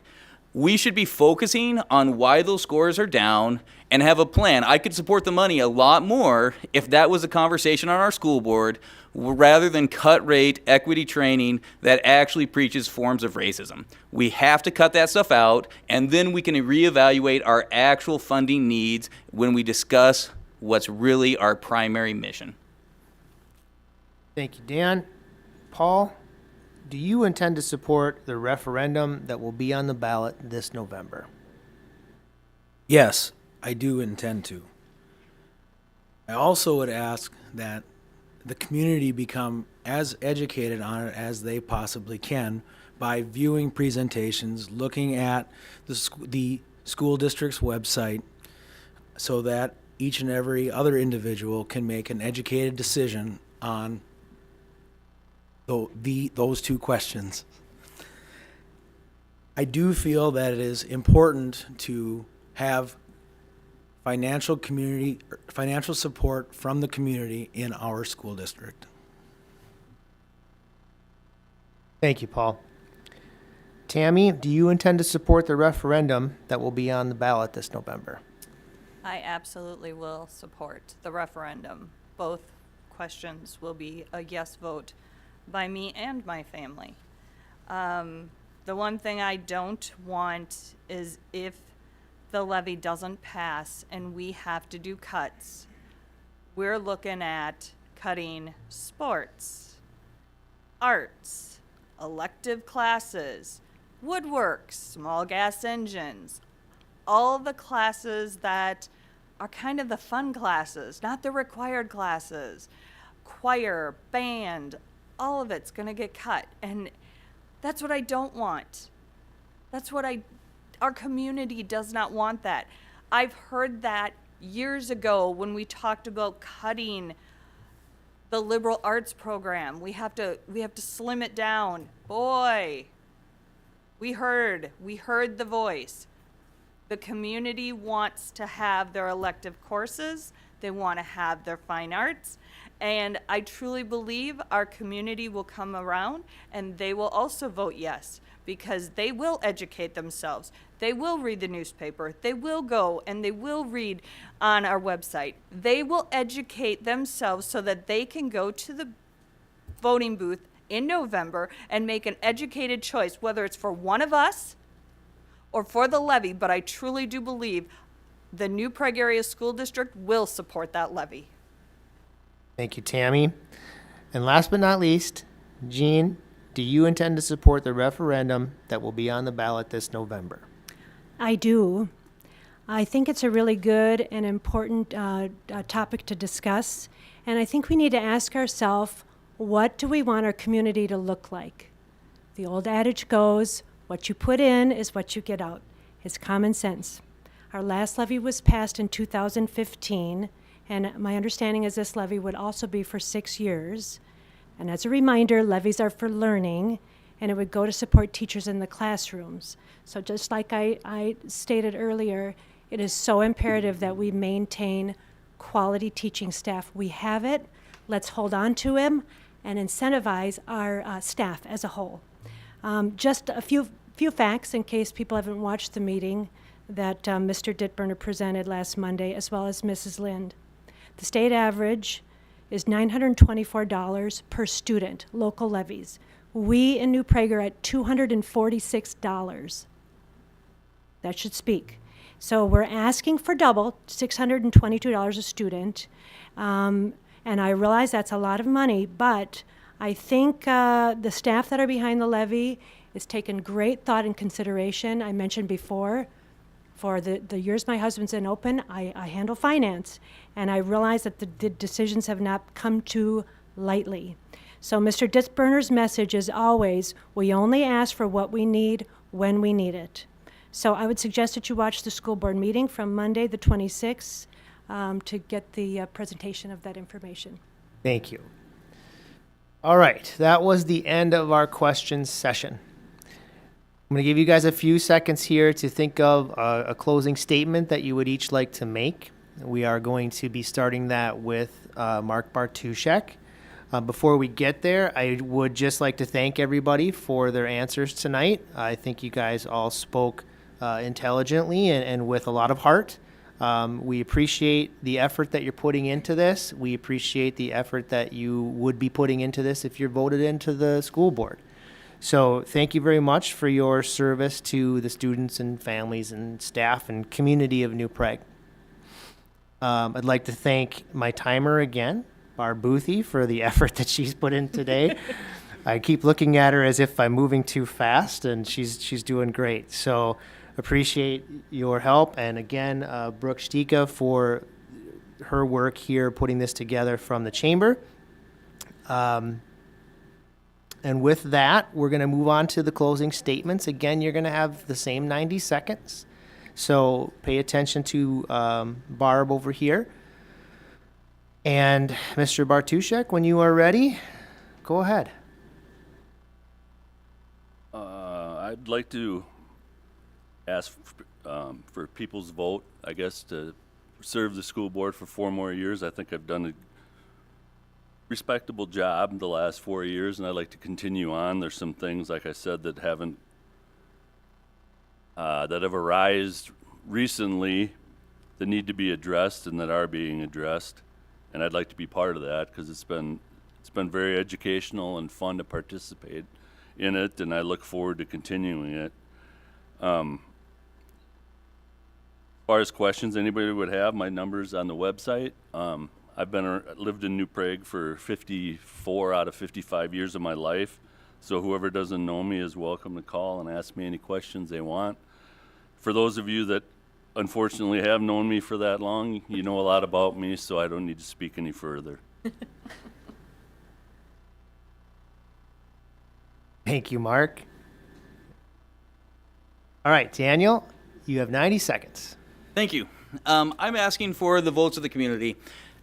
We should be focusing on why those scores are down and have a plan. I could support the money a lot more if that was a conversation on our school board rather than cut rate equity training that actually preaches forms of racism. We have to cut that stuff out, and then we can reevaluate our actual funding needs when we discuss what's really our primary mission. Thank you, Dan. Paul, do you intend to support the referendum that will be on the ballot this November? Yes, I do intend to. I also would ask that the community become as educated on it as they possibly can by viewing presentations, looking at the school district's website, so that each and every other individual can make an educated decision on those two questions. I do feel that it is important to have financial support from the community in our school district. Thank you, Paul. Tammy, do you intend to support the referendum that will be on the ballot this November? I absolutely will support the referendum. Both questions will be a yes vote by me and my family. The one thing I don't want is if the levy doesn't pass and we have to do cuts, we're looking at cutting sports, arts, elective classes, woodwork, small gas engines, all the classes that are kind of the fun classes, not the required classes, choir, band, all of it's going to get cut. And that's what I don't want. Our community does not want that. I've heard that years ago when we talked about cutting the liberal arts program. We have to slim it down. Boy, we heard the voice. The community wants to have their elective courses. They want to have their fine arts. And I truly believe our community will come around and they will also vote yes, because they will educate themselves. They will read the newspaper. They will go and they will read on our website. They will educate themselves so that they can go to the voting booth in November and make an educated choice, whether it's for one of us or for the levy. But I truly do believe the New Prague Area School District will support that levy. Thank you, Tammy. And last but not least, Jean, do you intend to support the referendum that will be on the ballot this November? I do. I think it's a really good and important topic to discuss, and I think we need to ask ourselves, what do we want our community to look like? The old adage goes, what you put in is what you get out. It's common sense. Our last levy was passed in 2015, and my understanding is this levy would also be for 6 years. And as a reminder, levies are for learning, and it would go to support teachers in the classrooms. So just like I stated earlier, it is so imperative that we maintain quality teaching staff. We have it. Let's hold on to him and incentivize our staff as a whole. Just a few facts in case people haven't watched the meeting that Mr. Dittburner presented last Monday, as well as Mrs. Lind. The state average is $924 per student, local levies. We in New Prague are at $246. That should speak. So we're asking for double, $622 a student. And I realize that's a lot of money, but I think the staff that are behind the levy is taking great thought and consideration. I mentioned before, for the years my husband's in open, I handle finance, and I realize that the decisions have not come too lightly. So Mr. Dittburner's message is always, we only ask for what we need when we need it. So I would suggest that you watch the school board meeting from Monday, the 26th, to get the presentation of that information. Thank you. All right, that was the end of our questions session. I'm going to give you guys a few seconds here to think of a closing statement that you would each like to make. We are going to be starting that with Mark Bartuszek. Before we get there, I would just like to thank everybody for their answers tonight. I think you guys all spoke intelligently and with a lot of heart. We appreciate the effort that you're putting into this. We appreciate the effort that you would be putting into this if you're voted into the school board. So thank you very much for your service to the students and families and staff and community of New Prague. I'd like to thank my timer again, Barb Boothie, for the effort that she's put in today. I keep looking at her as if I'm moving too fast, and she's doing great. So appreciate your help. And again, Brooke Stika for her work here putting this together from the chamber. And with that, we're going to move on to the closing statements. Again, you're going to have the same 90 seconds. So pay attention to Barb over here. And Mr. Bartuszek, when you are ready, go ahead. I'd like to ask for people's vote, I guess, to serve the school board for 4 more years. I think I've done a respectable job the last 4 years, and I'd like to continue on. There's some things, like I said, that have arisen recently that need to be addressed and that are being addressed, and I'd like to be part of that because it's been very educational and fun to participate in it, and I look forward to continuing it. As far as questions anybody would have, my number's on the website. I've lived in New Prague for 54 out of 55 years of my life, so whoever doesn't know me is welcome to call and ask me any questions they want. For those of you that unfortunately have known me for that long, you know a lot about me, so I don't need to speak any further. Thank you, Mark. All right, Daniel, you have 90 seconds. Thank you. I'm asking for the votes of the community.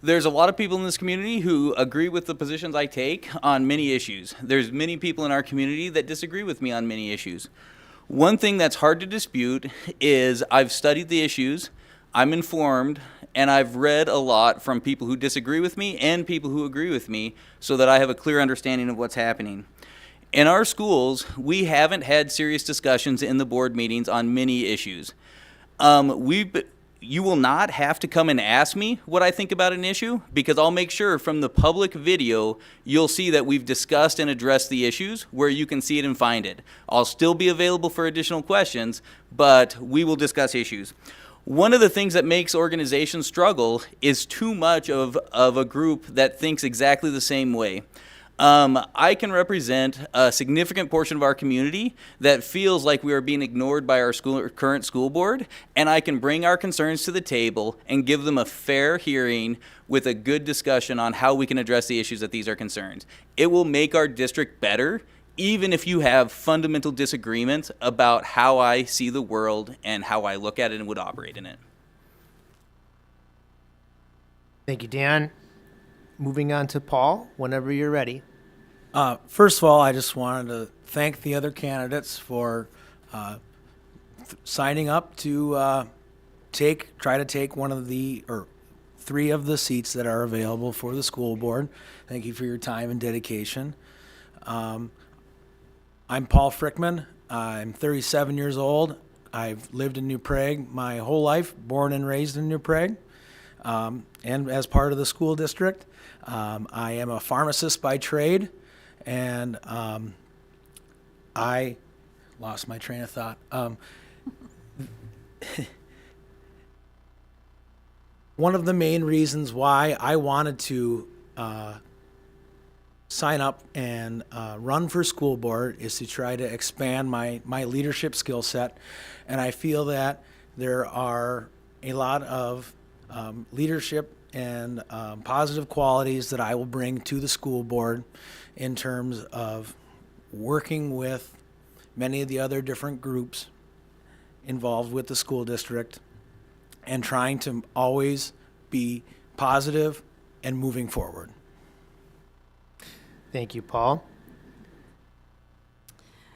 There's a lot of people in this community who agree with the positions I take on many issues. There's many people in our community that disagree with me on many issues. One thing that's hard to dispute is I've studied the issues, I'm informed, and I've read a lot from people who disagree with me and people who agree with me so that I have a clear understanding of what's happening. In our schools, we haven't had serious discussions in the board meetings on many issues. You will not have to come and ask me what I think about an issue, because I'll make sure from the public video you'll see that we've discussed and addressed the issues where you can see it and find it. I'll still be available for additional questions, but we will discuss issues. One of the things that makes organizations struggle is too much of a group that thinks exactly the same way. I can represent a significant portion of our community that feels like we are being ignored by our current school board, and I can bring our concerns to the table and give them a fair hearing with a good discussion on how we can address the issues that these are concerned. It will make our district better, even if you have fundamental disagreements about how I see the world and how I look at it and would operate in it. Thank you, Dan. Moving on to Paul, whenever you're ready. First of all, I just wanted to thank the other candidates for signing up to try to take one of the, or 3 of the seats that are available for the school board. Thank you for your time and dedication. I'm Paul Frickman. I'm 37 years old. I've lived in New Prague my whole life, born and raised in New Prague, and as part of the school district. I am a pharmacist by trade, and I lost my train of thought. One of the main reasons why I wanted to sign up and run for school board is to try to expand my leadership skill set. And I feel that there are a lot of leadership and positive qualities that I will bring to the school board in terms of working with many of the other different groups involved with the school district and trying to always be positive and moving forward. Thank you, Paul.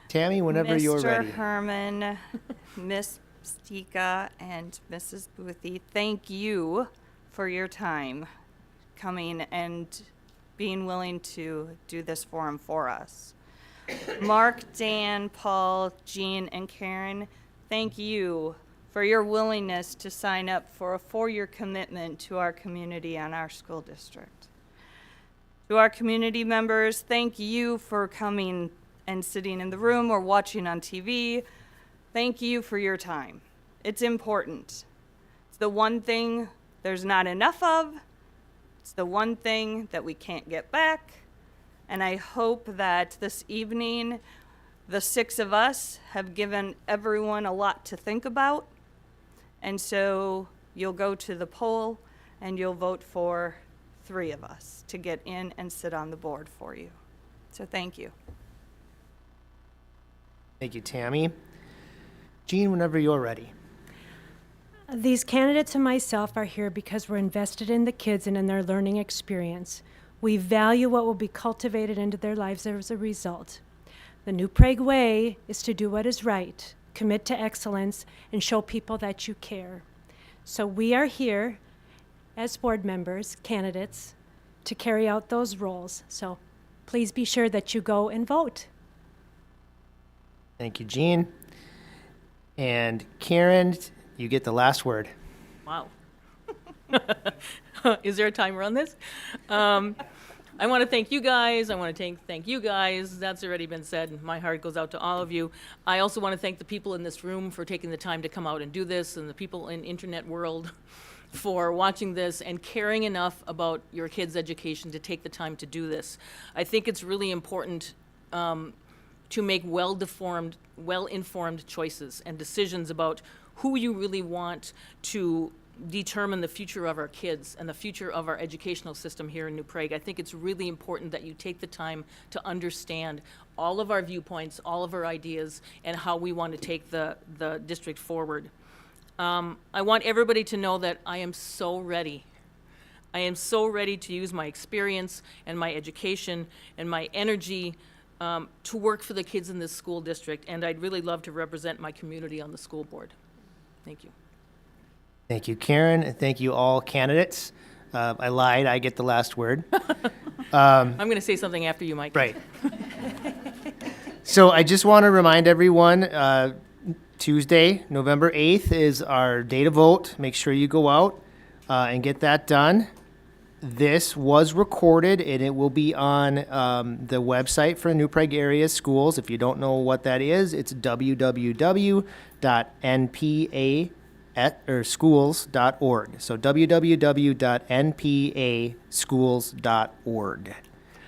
Tammy, whenever you're ready. Mr. Herman, Miss Stika, and Mrs. Boothie, thank you for your time coming and being willing to do this forum for us. Mark, Dan, Paul, Jean, and Karen, thank you for your willingness to sign up for a 4-year commitment to our community and our school district. To our community members, thank you for coming and sitting in the room or watching on TV. Thank you for your time. It's important. It's the one thing there's not enough of. It's the one thing that we can't get back. And I hope that this evening, the 6 of us have given everyone a lot to think about. And so you'll go to the poll and you'll vote for 3 of us to get in and sit on the board for you. So thank you. Thank you, Tammy. Jean, whenever you're ready. These candidates and myself are here because we're invested in the kids and in their learning experience. We value what will be cultivated into their lives as a result. The New Prague way is to do what is right, commit to excellence, and show people that you care. So we are here as board members, candidates, to carry out those roles. So please be sure that you go and vote. Thank you, Jean. And Karen, you get the last word. Wow. Is there a timer on this? I want to thank you guys. I want to thank you guys. That's already been said. My heart goes out to all of you. I also want to thank the people in this room for taking the time to come out and do this, and the people in internet world for watching this and caring enough about your kids' education to take the time to do this. I think it's really important to make well-informed choices and decisions about who you really want to determine the future of our kids and the future of our educational system here in New Prague. I think it's really important that you take the time to understand all of our viewpoints, all of our ideas, and how we want to take the district forward. I want everybody to know that I am so ready. I am so ready to use my experience and my education and my energy to work for the kids in this school district, and I'd really love to represent my community on the school board. Thank you. Thank you, Karen, and thank you all candidates. I lied, I get the last word. I'm going to say something after you, Mike. Right. So I just want to remind everyone, Tuesday, November 8th is our day to vote. Make sure you go out and get that done. This was recorded, and it will be on the website for New Prague area schools. If you don't know what that is, it's www.npa.schools.org. So www.npaschools.org.